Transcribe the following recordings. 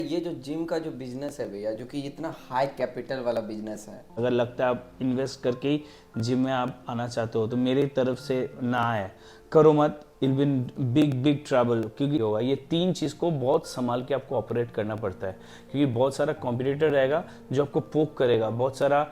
ये जो जिम का जो बिजनेस है भैया, जो कि इतना हाई कैपिटल वाला बिजनेस है। अगर लगता है आप इन्वेस्ट करके ही जिम में आप आना चाहते हो तो मेरी तरफ से ना आए, करो मत। इल बिन बिग बिग ट्रबल, क्योंकि होगा ये तीन चीज़ को बहुत संभाल के आपको ऑपरेट करना पड़ता है, क्योंकि बहुत सारा कॉम्पिटिटर रहेगा जो आपको पोक करेगा, बहुत सारा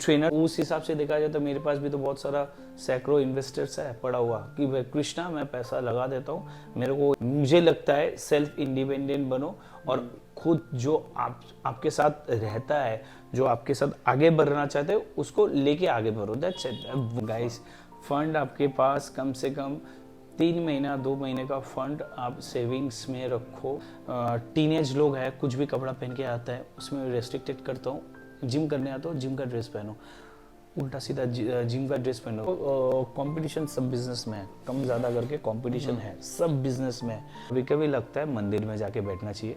ट्रेनर। उस हिसाब से देखा जाए तो मेरे पास भी तो बहुत सारा सैकड़ों इन्वेस्टर्स है पड़ा हुआ कि भाई कृष्णा मैं पैसा लगा देता हूँ, मेरे को मुझे लगता है सेल्फ इंडिपेंडेंट बनो और खुद जो आपके साथ रहता है, जो आपके साथ आगे बढ़ना चाहते हो उसको लेके आगे बढ़ो। That's it guys. फंड आपके पास कम से कम 3 महीना 2 महीने का फंड आप सेविंग्स में रखो। टीनेज लोग हैं, कुछ भी कपड़ा पहन के आता है उसमें रेस्ट्रिक्टेड करता हूँ। जिम करने आता हो जिम का ड्रेस पहनो, उल्टा सीधा जिम का ड्रेस पहनो। कंपटीशन सब बिजनेस में है, कम ज़्यादा करके कंपटीशन है सब बिजनेस में। कभी कभी लगता है मंदिर में जाके बैठना चाहिए,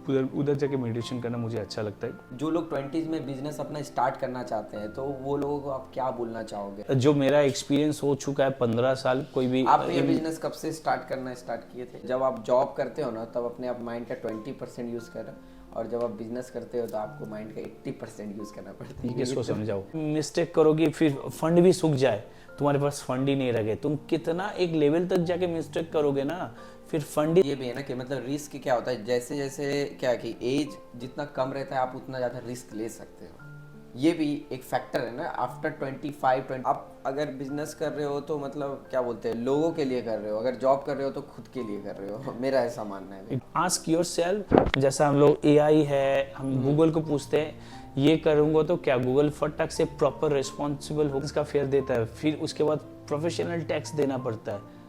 उधर उधर जाके मेडिटेशन करना मुझे अच्छा लगता है। जो लोग 20s में बिजनेस अपना स्टार्ट करना चाहते हैं, तो वो लोगों को आप क्या बोलना चाहोगे? जो मेरा एक्सपीरियंस हो चुका है 15 साल, कोई भी आप ये बिजनेस कब से स्टार्ट करना स्टार्ट किए थे? जब आप जॉब करते हो ना, तब अपने आप माइंड का 20% यूज़ करें, और जब आप बिजनेस करते हो तो आपको माइंड का 80% यूज़ करना पड़ता है। किसको समझाओ। मिस्टेक करोगे फिर फंड भी सूख जाए, तुम्हारे पास फंड ही नहीं रहे, तुम कितना एक लेवल तक जाके मिस्टेक करोगे ना, फिर फंड ही। ये भी है ना कि मतलब रिस्क क्या होता है, जैसे जैसे क्या कि एज जितना कम रहता है आप उतना ज़्यादा रिस्क ले सकते हो। ये भी एक फैक्टर है ना। आफ्टर 25-20 आप अगर बिजनेस कर रहे हो तो मतलब क्या बोलते हैं, लोगों के लिए कर रहे हो। अगर जॉब कर रहे हो तो खुद के लिए कर रहे हो। मेरा ऐसा मानना है भैया। आस्क योर सेल्फ, जैसा हम लोग एआई है, हम गूगल को पूछते हैं ये करूंगा तो क्या गूगल फटाक से प्रॉपर रिस्पॉन्सिबल हो इसका फेयर देता है, फिर उसके बाद प्रोफेशनल टैक्स देना पड़ता है।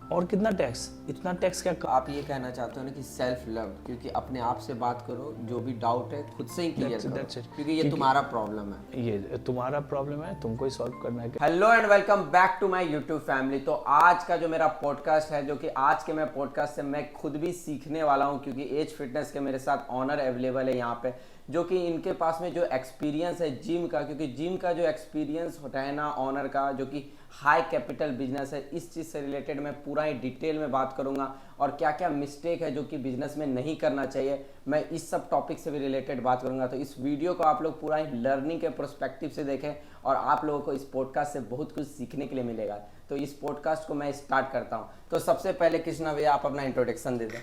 और कितना टैक्स, इतना टैक्स क्या आप ये कहना चाहते हो ना कि सेल्फ लव, क्योंकि अपने आप से बात करो, जो भी डाउट है खुद से ही क्लियर करो, क्योंकि ये तुम्हारा प्रॉब्लम है। ये तुम्हारा प्रॉब्लम है, तुमको ही सॉल्व करना है। Hello and welcome back to my YouTube family. तो आज का जो मेरा पॉडकास्ट है, जो कि आज के मैं पॉडकास्ट से मैं खुद भी सीखने वाला हूं, क्योंकि एज फिटनेस के मेरे साथ ऑनर अवेलेबल है यहाँ पे, जो कि इनके पास में जो एक्सपीरियंस है जिम का, क्योंकि जिम का जो एक्सपीरियंस होता है ना ऑनर का, जो कि हाई कैपिटल बिजनेस है, इस चीज़ से रिलेटेड मैं पूरा ही डिटेल में बात करूंगा। और क्या क्या मिस्टेक है जो कि बिजनेस में नहीं करना चाहिए, मैं इस सब टॉपिक से भी रिलेटेड बात करूंगा। तो इस वीडियो को आप लोग पूरा ही लर्निंग के पर्सपेक्टिव से देखें, और आप लोगों को इस पॉडकास्ट से बहुत कुछ सीखने के लिए मिलेगा। तो इस पॉडकास्ट को मैं स्टार्ट करता हूँ। तो सबसे पहले कृष्णा भैया आप अपना इंट्रोडक्शन दे दें।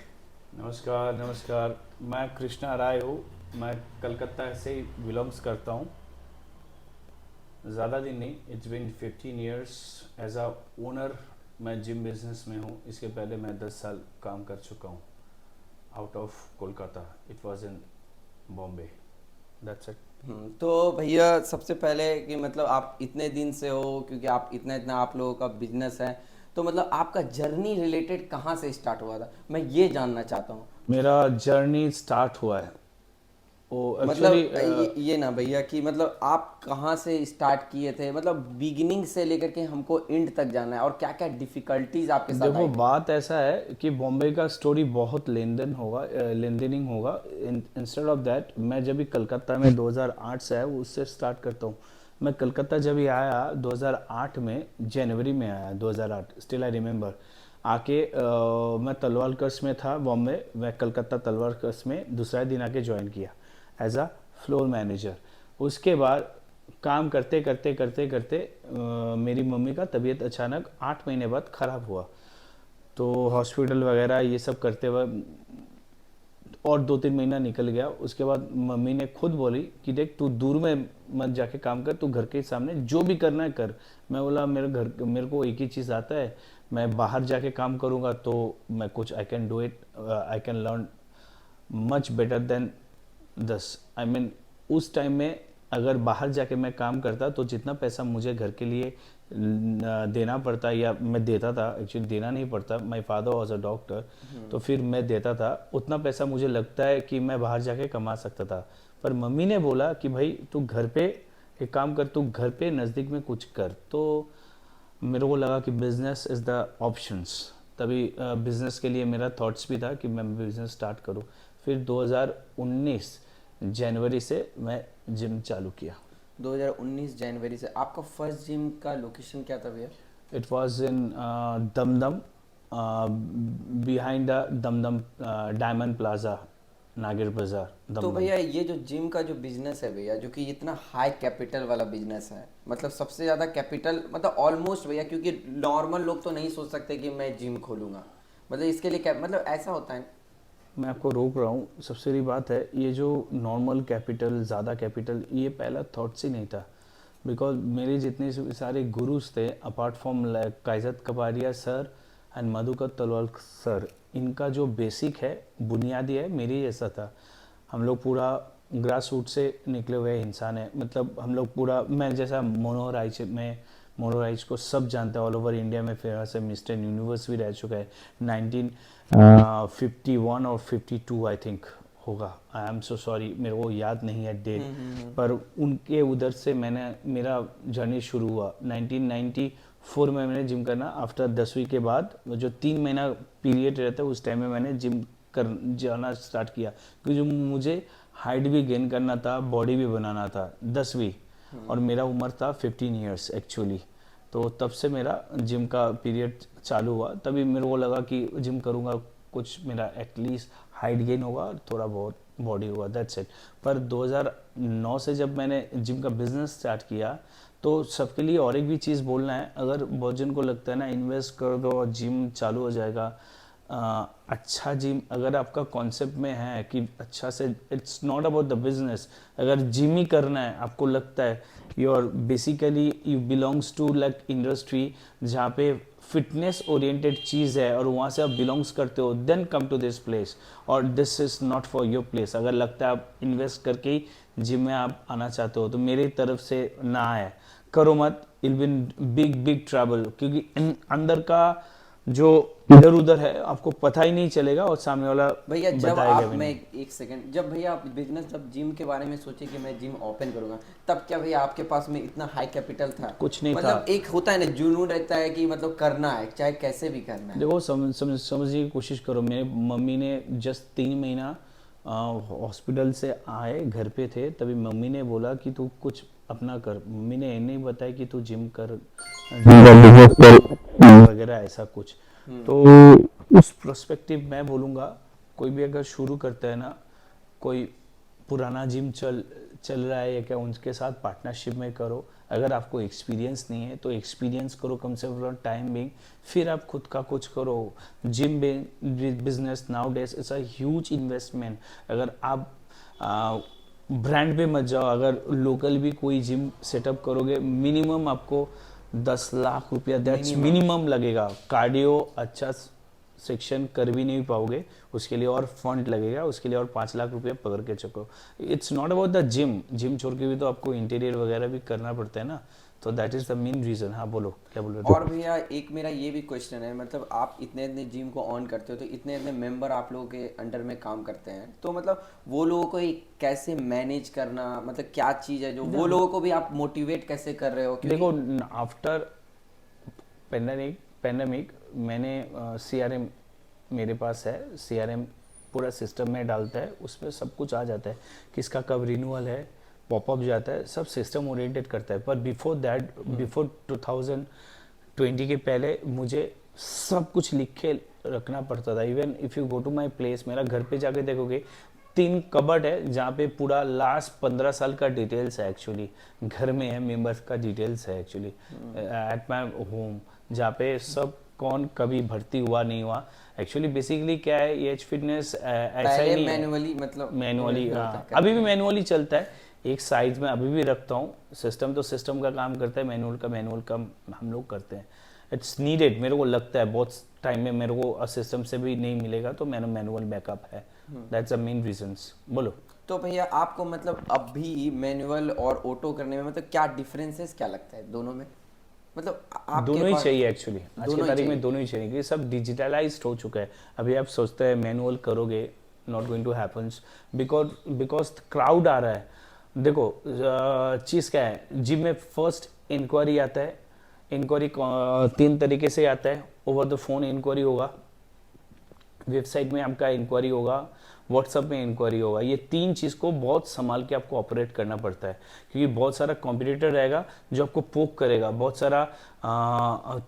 नमस्कार नमस्कार, मैं कृष्णा राय हूँ, मैं कलकत्ता से ही बिलोंग्स करता हूँ। ज़्यादा दिन नहीं, it's been 15 years as a owner मैं जिम बिजनेस में हूँ। इसके पहले मैं 10 साल काम कर चुका हूँ out of Kolkata, it was in Bombay. That's it. तो भैया सबसे पहले कि मतलब आप इतने दिन से हो, क्योंकि आप इतना इतना आप लोगों का बिजनेस है, तो मतलब आपका जर्नी रिलेटेड कहाँ से स्टार्ट हुआ था, मैं ये जानना चाहता हूँ। मेरा जर्नी स्टार्ट हुआ है वो मतलब एक्चुअली। ये ना भैया कि मतलब आप कहाँ से स्टार्ट किए थे, मतलब बिगिनिंग से लेकर के हमको एंड तक जाना है, और क्या क्या डिफिकल्टीज आपके साथ देखो आई थी। बात ऐसा है कि बॉम्बे का स्टोरी बहुत लेनदेनिंग होगा। इंस्टेड ऑफ दैट मैं जब भी कलकत्ता में 2008 से आया उससे स्टार्ट करता हूँ। मैं कलकत्ता जब ही आया 2008 में, जनवरी में आया 2008, स्टिल आई रिमेम्बर। आके मैं तलवार कर्स में था बॉम्बे, मैं कलकत्ता तलवार कर्स में दूसरा दिन आके ज्वाइन किया एज अ फ्लोर मैनेजर। उसके बाद काम करते करते करते करते मेरी मम्मी का तबीयत अचानक 8 महीने बाद ख़राब हुआ, तो हॉस्पिटल वगैरह ये सब करते हुए और 2-3 महीना निकल गया। उसके बाद मम्मी ने खुद बोली कि देख तू दूर में मत जाके काम कर, तू घर के सामने जो भी करना है कर। मैं बोला मेरे को एक ही चीज़ आता है, मैं बाहर जाके काम करूँगा तो मैं कुछ I can do it, I can learn much better than दस आई मीन उस टाइम में अगर बाहर जाके मैं काम करता तो जितना पैसा मुझे घर के लिए देना पड़ता, या मैं देता था, एक्चुअली देना नहीं पड़ता, my father was a doctor, तो फिर मैं देता था, उतना पैसा मुझे लगता है कि मैं बाहर जाके कमा सकता था। पर मम्मी ने बोला कि भाई तू घर पे एक काम कर, तू घर पे नज़दीक में कुछ कर। तो मेरे को लगा कि बिजनेस इज़ द ऑप्शंस। तभी बिजनेस के लिए मेरा थॉट्स भी था कि मैं बिजनेस स्टार्ट करूं। फिर 2019 जनवरी से मैं जिम चालू किया। 2019 जनवरी से आपका फर्स्ट जिम का लोकेशन क्या था भैया? It was in Dum Dum, behind the Dum Dum Diamond Plaza, Nager Bazar, तो दमदम। भैया ये जो जिम का जो बिजनेस है भैया, जो कि इतना हाई कैपिटल वाला बिजनेस है, मतलब सबसे ज़्यादा कैपिटल, मतलब ऑलमोस्ट भैया, क्योंकि नॉर्मल लोग तो नहीं सोच सकते कि मैं जिम खोलूँगा, मतलब इसके लिए क्या, मतलब ऐसा होता है। मैं आपको रोक रहा हूँ, सबसे बड़ी बात है ये जो नॉर्मल कैपिटल, ज़्यादा कैपिटल, ये पहला थॉट्स ही नहीं था। बिकॉज मेरे जितने सारे गुरुज थे apart from Kaizad Kapadia sir and Madhukar Talwar sir, इनका जो बेसिक है, बुनियादी है, मेरे जैसा था। हम लोग पूरा ग्रास रूट से निकले हुए इंसान है, मतलब हम लोग पूरा, मैं जैसा मनोहर आइच, मैं मनोहर आइच को सब जानते हैं, ऑल ओवर इंडिया में फेमस है, मिस्टर यूनिवर्स भी रह चुका है 1951 और 52 आई थिंक होगा, आई एम सो सॉरी, मेरे को याद नहीं है डेट। पर उनके उधर से मेरा जर्नी शुरू हुआ 1994 में। मैंने जिम करना आफ्टर 10वीं के बाद, जो 3 महीना पीरियड रहता है उस टाइम में मैंने जिम कर जाना स्टार्ट किया, क्योंकि जो मुझे हाइट भी गेन करना था, बॉडी भी बनाना था, 10वीं, और मेरा उम्र था 15 ईयर्स एक्चुअली। तो तब से मेरा जिम का पीरियड चालू हुआ, तभी मेरे को लगा कि जिम करूँगा, कुछ मेरा एटलीस्ट हाइट गेन होगा और थोड़ा बहुत बॉडी होगा, दैट्स इट। पर 2009 से जब मैंने जिम का बिजनेस स्टार्ट किया, तो सबके लिए और एक भी चीज़ बोलना है, अगर बहुत जन को लगता है ना इन्वेस्ट कर दो और जिम चालू हो जाएगा, अच्छा जिम अगर आपका कॉन्सेप्ट में है कि अच्छा से, it's not about the business, अगर जिम ही करना है, आपको लगता है your basically you belongs to like industry जहाँ पे फिटनेस ओरिएंटेड चीज़ है और वहाँ से आप बिलोंग्स करते हो, then come to this place, और this is not for your place. अगर लगता है आप इन्वेस्ट करके ही जिम में आप आना चाहते हो, तो मेरी तरफ से ना आए, करो मत, इल बिन बिग बिग ट्रैवल, क्योंकि अंदर का जो इधर उधर है आपको पता ही नहीं चलेगा, और सामने वाला भैया जब बताएगा आप, भी मैं नहीं। एक सेकंड, जब भैया आप बिजनेस, जब जिम के बारे में सोचे कि मैं जिम ओपन करूंगा, तब क्या भैया आपके पास में इतना हाई कैपिटल था? कुछ नहीं था। मतलब एक होता है ना, जुनून रहता है कि मतलब करना है, चाहे कैसे भी करना है। देखो समझने की कोशिश करो, मेरे मम्मी ने जस्ट 3 महीना हॉस्पिटल से आए, घर पे थे, तभी मम्मी ने बोला कि तू कुछ अपना कर। मम्मी ने ये नहीं बताया कि तू जिम कर, बिजनेस कर वगैरह ऐसा कुछ। तो उस प्रोस्पेक्टिव मैं बोलूँगा, कोई भी अगर शुरू करता है ना, कोई पुराना जिम चल रहा है या क्या, उनके साथ पार्टनरशिप में करो। अगर आपको एक्सपीरियंस नहीं है तो एक्सपीरियंस करो कम से कम टाइम बिंग, फिर आप खुद का कुछ करो। Gym business now days it's a huge investment. अगर आप ब्रांड पे मत जाओ, अगर लोकल भी कोई जिम सेटअप करोगे, मिनिमम आपको 10 लाख रुपया, दैट्स मिनिमम। मिनिमम लगेगा। कार्डियो अच्छा सेक्शन कर भी नहीं पाओगे, उसके लिए और फंड लगेगा, उसके लिए और 5 लाख रुपया पकड़ के चको। It's not about the gym, gym छोड़ के भी तो आपको इंटीरियर वगैरह भी करना पड़ता है ना, तो that is the main reason. हाँ बोलो, क्या बोल रहे थे? और भैया एक मेरा ये भी क्वेश्चन है, मतलब आप इतने इतने जिम को ऑन करते हो, तो इतने इतने मेंबर आप लोगों के अंडर में काम करते हैं, तो मतलब वो लोगों को कैसे मैनेज करना, मतलब क्या चीज़ है जो वो लोगों को भी आप मोटिवेट कैसे कर रहे हो? क्योंकि देखो, आफ्टर पेंडेमिक मैंने सीआरएम मेरे पास है, सीआरएम पूरा सिस्टम में डालता है, उसमें सब कुछ आ जाता है, किसका कब रिन्यूअल है, पॉपअप जाता है, सब सिस्टम ओरिएंटेड करता है। पर बिफोर दैट, बिफोर 2020 के पहले मुझे सब कुछ लिख के रखना पड़ता था। Even if you go to my place, मेरा घर पे जाके देखोगे 3 कबर्ड है जहाँ पे पूरा लास्ट 15 साल का डिटेल्स है, एक्चुअली घर में है, मेंबर्स का डिटेल्स है एक्चुअली एट माई होम, जहाँ पे सब कौन कभी भर्ती हुआ नहीं हुआ। एक्चुअली बेसिकली क्या है, ये एज फिटनेस ऐसा ही पहले नहीं है, मैनुअली, मतलब मैनुअली, होता अभी भी करते हैं। मैनुअली चलता है, एक साइज में अभी भी रखता हूँ। सिस्टम तो सिस्टम का काम करता है, मैनुअल का हम लोग करते हैं। इट्स नीडेड, मेरे को लगता है बहुत टाइम में मेरे को सिस्टम से भी नहीं मिलेगा, तो मैंने मैनुअल बैकअप है, दैट्स द मेन रीजंस। बोलो। तो भैया आपको मतलब अभी मैनुअल और ऑटो करने में मतलब क्या डिफरेंसेस क्या लगता है दोनों में? मतलब आपके दोनों ही पास चाहिए एक्चुअली, आज की दोनों ही तारीख में चाहिए। दोनों ही चाहिए, क्योंकि सब डिजिटलाइज्ड हो चुका है। अभी आप सोचते हैं मैनुअल करोगे, not going to happens, because because crowd आ रहा है। देखो चीज़ क्या है, जिम में फर्स्ट इंक्वायरी आता है, इंक्वायरी 3 तरीके से आता है। ओवर द फोन इंक्वायरी होगा, वेबसाइट में आपका इंक्वायरी होगा, व्हाट्सएप में इंक्वायरी होगा। ये तीन चीज़ को बहुत संभाल के आपको ऑपरेट करना पड़ता है, क्योंकि बहुत सारा कॉम्पिटिटर रहेगा जो आपको पोक करेगा, बहुत सारा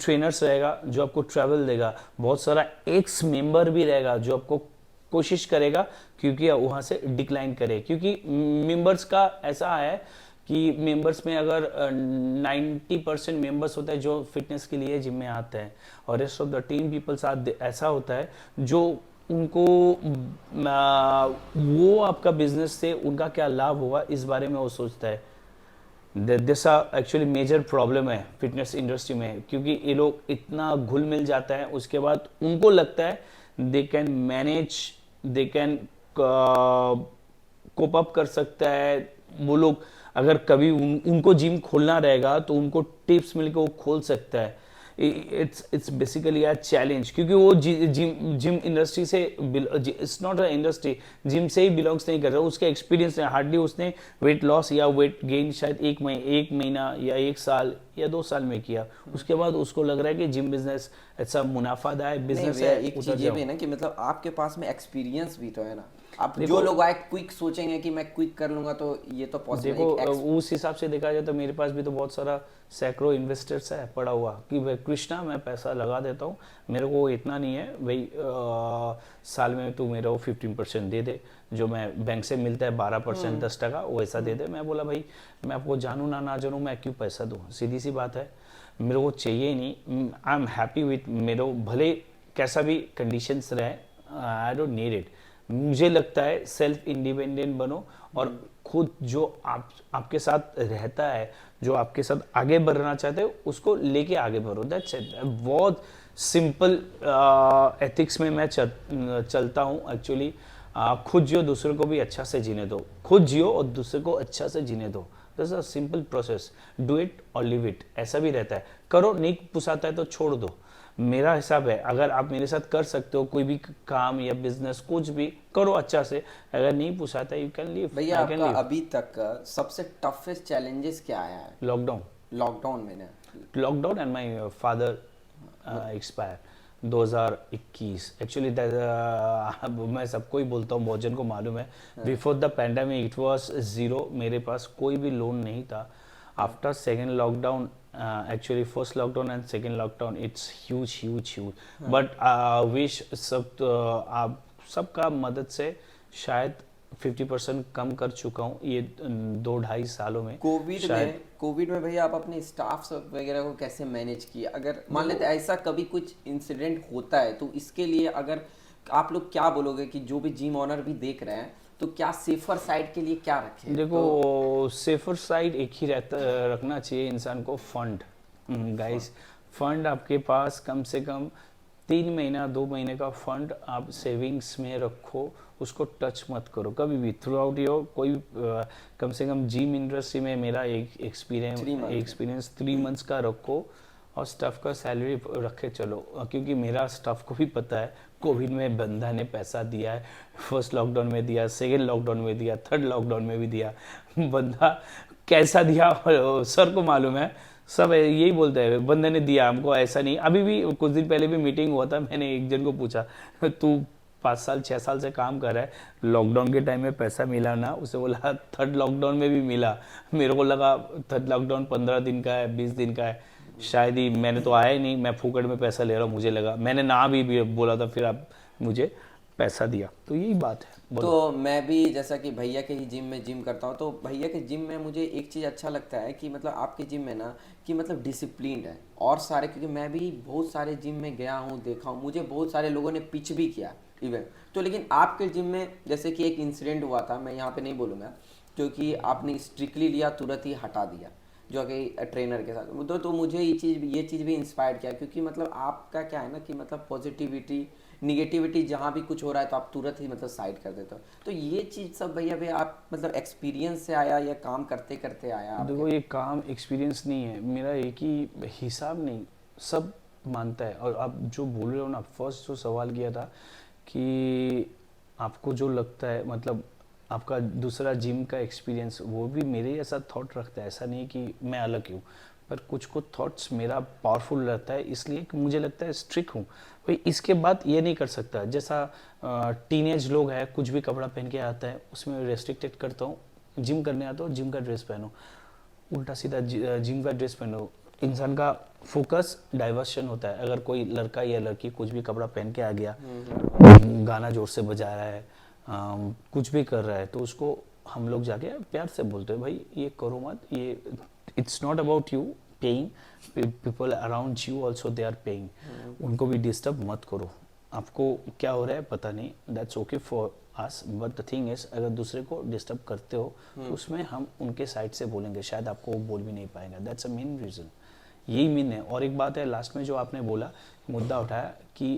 ट्रेनर्स रहेगा जो आपको ट्रैवल देगा, बहुत सारा एक्स मेंबर भी रहेगा जो आपको कोशिश करेगा क्योंकि वहाँ से डिक्लाइन करे। क्योंकि मेंबर्स का ऐसा है कि मेंबर्स में अगर 90% मेंबर्स होता है जो फिटनेस के लिए जिम में आते हैं, और rest of the team peoples ऐसा होता है जो उनको वो आपका बिजनेस से उनका क्या लाभ होगा इस बारे में वो सोचता है। दिस एक्चुअली मेजर प्रॉब्लम है फिटनेस इंडस्ट्री में, क्योंकि ये लोग इतना घुल मिल जाता है, उसके बाद उनको लगता है they can manage, they can cope up कर सकता है। वो लोग अगर कभी उनको जिम खोलना रहेगा तो उनको टिप्स मिलकर वो खोल सकता है। इट्स बेसिकली अ चैलेंज, क्योंकि वो जिम जिम इंडस्ट्री से, it's not a industry, gym से ही बिलोंग्स नहीं कर रहा, उसका एक्सपीरियंस है हार्डली। उसने वेट लॉस या वेट गेन शायद एक महीना या एक साल या 2 साल में किया, उसके बाद उसको लग रहा है कि जिम बिजनेस ऐसा मुनाफादायक नहीं बिजनेस भैया, है, एक उतर चीज ये जाओ। भी है ना कि मतलब आपके पास में एक्सपीरियंस भी तो है ना। आप जो देखो, लोग आए क्विक सोचेंगे कि मैं क्विक कर लूंगा, तो ये तो पॉसिबल देखो एक उस हिसाब से देखा जाए तो मेरे पास भी तो बहुत सारा सैकड़ों इन्वेस्टर्स है पड़ा हुआ कि भाई कृष्णा मैं पैसा लगा देता हूँ, मेरे को इतना नहीं है भाई, साल में तू मेरे को 15% दे दे, जो मैं बैंक से मिलता है 12% 10%, वैसा दे दे। मैं बोला भाई मैं आपको जानूँ ना जानूँ, मैं क्यों पैसा दूँ, सीधी सी बात है, मेरे को चाहिए ही नहीं। आई एम हैप्पी विथ मेरे, भले कैसा भी कंडीशंस रहे, आई डोंट नीड इट। मुझे लगता है सेल्फ इंडिपेंडेंट बनो, और खुद जो आपके साथ रहता है, जो आपके साथ आगे बढ़ना चाहते हो, उसको लेके आगे बढ़ो। That's it. बहुत सिंपल एथिक्स में मैं चलता हूँ एक्चुअली। खुद जियो, दूसरे को भी अच्छा से जीने दो, खुद जियो और दूसरे को अच्छा से जीने दो। This a simple process, do it और लिव इट, ऐसा भी रहता है। करो, नहीं पुसाता है तो छोड़ दो। मेरा हिसाब है, अगर आप मेरे साथ कर सकते हो कोई भी काम या बिजनेस, कुछ भी करो अच्छा से, अगर नहीं पुसाता यू कैन लीव, भैया, आई कैन आपका लीव। अभी तक का सबसे टफेस्ट चैलेंजेस क्या आया है लॉकडाउन, लॉकडाउन में ना? Lockdown and my father expire 2021 actually. मैं सबको ही बोलता हूँ, बहुत जन को मालूम है, before the pandemic it was zero, मेरे पास कोई भी लोन नहीं था। After second lockdown, actually first lockdown and second lockdown, it's huge huge huge, but wish सब आप सबका मदद से शायद 50% कम कर चुका हूँ ये 2-2.5 सालों में शायद। कोविड में भैया आप अपने स्टाफ सब वगैरह को कैसे मैनेज किया? अगर मान देखो, लेते ऐसा कभी कुछ इंसिडेंट होता है, तो इसके लिए अगर आप लोग क्या बोलोगे कि जो भी जिम ऑनर भी देख रहे हैं, तो क्या सेफर साइड के लिए क्या रखें? तो देखो सेफर साइड एक ही रहता, रखना चाहिए इंसान को, फंड। गाइस, फंड आपके पास कम से कम 3 महीना 2 महीने का फंड आप सेविंग्स में रखो, उसको टच मत करो कभी भी थ्रू आउट योर कोई कम से कम जिम इंडस्ट्री में मेरा एक 3 मंथ एक्सपीरियंस 3 मंथ्स का रखो, और स्टाफ का सैलरी रखे चलो। क्योंकि मेरा स्टाफ को भी पता है कोविड में बंदा ने पैसा दिया है, फर्स्ट लॉकडाउन में दिया, सेकेंड लॉकडाउन में दिया, थर्ड लॉकडाउन में भी दिया। बंदा कैसा दिया सर को मालूम है, सब यही बोलते हैं बंदे ने दिया हमको, ऐसा नहीं। अभी भी कुछ दिन पहले भी मीटिंग हुआ था, मैंने एक जन को पूछा तू 5 साल 6 साल से काम कर रहा है, लॉकडाउन के टाइम में पैसा मिला ना? उसे बोला थर्ड लॉकडाउन में भी मिला। मेरे को लगा थर्ड लॉकडाउन 15 दिन का है, 20 दिन का है, शायद ही, मैंने तो आया ही नहीं, मैं फुकट में पैसा ले रहा हूँ, मुझे लगा, मैंने ना भी बोला था, फिर आप मुझे पैसा दिया, तो यही बात है। बोलो। तो मैं भी जैसा कि भैया के ही जिम में जिम करता हूँ, तो भैया के जिम में मुझे एक चीज़ अच्छा लगता है कि मतलब आपके जिम में ना, कि मतलब डिसिप्लिन है और सारे, क्योंकि मैं भी बहुत सारे जिम में गया हूँ, देखा हूँ, मुझे बहुत सारे लोगों ने पिच भी किया इवन। तो लेकिन आपके जिम में जैसे कि एक इंसिडेंट हुआ था, मैं यहाँ पे नहीं बोलूँगा, क्योंकि आपने स्ट्रिक्टली लिया, तुरंत ही हटा दिया, जो कि ट्रेनर के साथ। तो मुझे ये चीज़ भी इंस्पायर किया, क्योंकि मतलब आपका क्या है ना कि मतलब पॉजिटिविटी, निगेटिविटी जहाँ भी कुछ हो रहा है तो आप तुरंत ही मतलब साइड कर देते हो। तो ये चीज़ सब भैया भैया आप मतलब एक्सपीरियंस से आया या काम करते करते आया आपके? देखो ये काम एक्सपीरियंस नहीं है मेरा, एक ही हिसाब नहीं, सब मानता है। और आप जो बोल रहे हो ना, फर्स्ट जो सवाल किया था कि आपको जो लगता है, मतलब आपका दूसरा जिम का एक्सपीरियंस, वो भी मेरे जैसा थॉट रखता है, ऐसा नहीं कि मैं अलग हूँ। पर कुछ कुछ थॉट्स मेरा पावरफुल रहता है, इसलिए कि मुझे लगता है स्ट्रिक्ट हूँ भाई, इसके बाद ये नहीं कर सकता। जैसा टीनेज लोग हैं, कुछ भी कपड़ा पहन के आता है उसमें रेस्ट्रिक्टेड करता हूँ। जिम करने आता हूँ, जिम का ड्रेस पहनो, उल्टा सीधा जिम का ड्रेस पहनो। इंसान का फोकस डाइवर्शन होता है। अगर कोई लड़का या लड़की कुछ भी कपड़ा पहन के आ गया, गाना जोर से बजा रहा है, कुछ भी कर रहा है, तो उसको हम लोग जाके प्यार से बोलते हैं भाई ये करो मत, ये it's not about you paying, people around you also they are paying, उनको भी डिस्टर्ब मत करो। आपको क्या हो रहा है पता नहीं, that's okay for us, but the thing is अगर दूसरे को डिस्टर्ब करते हो तो उसमें हम उनके साइड से बोलेंगे, शायद आपको वो बोल भी नहीं पाएगा। दैट्स अ मेन रीज़न, यही मीन है। और एक बात है लास्ट में जो आपने बोला, मुद्दा उठाया कि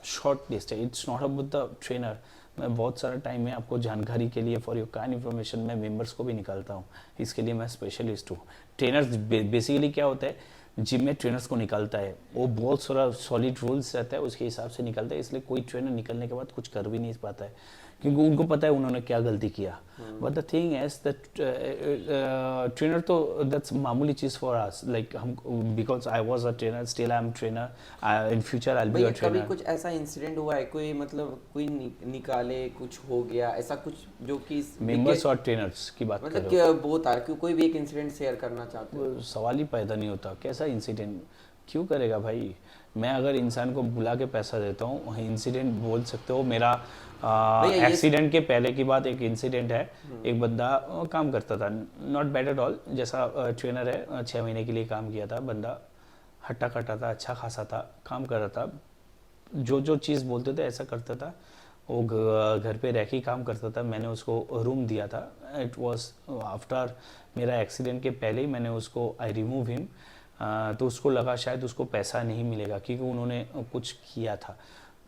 शॉर्ट लिस्ट है, it's not about the trainer. मैं बहुत सारा टाइम में आपको जानकारी के लिए, फॉर योर काइंड इन्फॉर्मेशन, मैं मेंबर्स को भी निकालता हूँ, इसके लिए मैं स्पेशलिस्ट हूँ। ट्रेनर्स बेसिकली क्या होता है, जिम में ट्रेनर्स को निकालता है, वो बहुत सारा सॉलिड रूल्स रहता है, उसके हिसाब से निकलता है, इसलिए कोई ट्रेनर निकलने के बाद कुछ कर भी नहीं पाता है, क्योंकि उनको पता है उन्होंने क्या गलती किया। But the thing is that trainer तो दैट्स मामूली चीज़ फॉर अस, लाइक हम, because I was a trainer, still I am trainer, in future I will be a कभी ट्रेनर। कुछ ऐसा इंसिडेंट हुआ है, कोई मतलब कोई निकाले कुछ हो गया ऐसा कुछ जो कि मेंबर्स और ट्रेनर्स की बात कर मतलब रहे हो? कि बहुत आर कोई भी एक इंसिडेंट शेयर करना चाहते हो? वो सवाल ही पैदा नहीं होता, कैसा इंसिडेंट क्यों करेगा भाई। मैं अगर इंसान को बुला के पैसा देता हूँ, इंसिडेंट बोल सकते हो। मेरा भैया ये एक्सीडेंट के पहले की बात एक इंसिडेंट है। एक बंदा काम करता था, नॉट बैड एट ऑल, जैसा ट्रेनर है, 6 महीने के लिए काम किया था। बंदा हट्टा कट्टा था, अच्छा खासा था, काम कर रहा था, जो जो चीज़ बोलते थे ऐसा करता था। वो घर पे रह के ही काम करता था। मैंने उसको रूम दिया था, इट वाज आफ्टर मेरा एक्सीडेंट के पहले ही मैंने उसको, आई रिमूव हिम। तो उसको लगा शायद उसको पैसा नहीं मिलेगा क्योंकि उन्होंने कुछ किया था।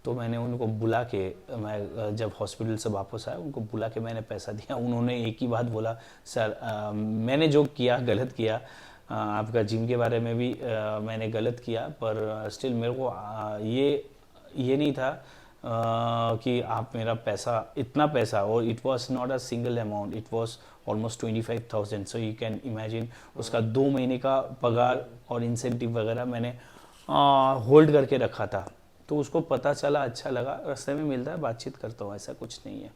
तो मैंने उनको बुला के, मैं जब हॉस्पिटल से वापस आया उनको बुला के मैंने पैसा दिया। उन्होंने एक ही बात बोला, सर मैंने जो किया गलत किया, आपका जिम के बारे में भी मैंने गलत किया, पर स्टिल मेरे को ये नहीं था कि आप मेरा पैसा, इतना पैसा, और it was not a single amount, it was almost 25,000। So you can imagine, उसका 2 महीने का पगार और इंसेंटिव वगैरह मैंने होल्ड करके रखा था। तो उसको पता चला, अच्छा लगा, रास्ते में मिलता है बातचीत करता हूँ, ऐसा कुछ नहीं है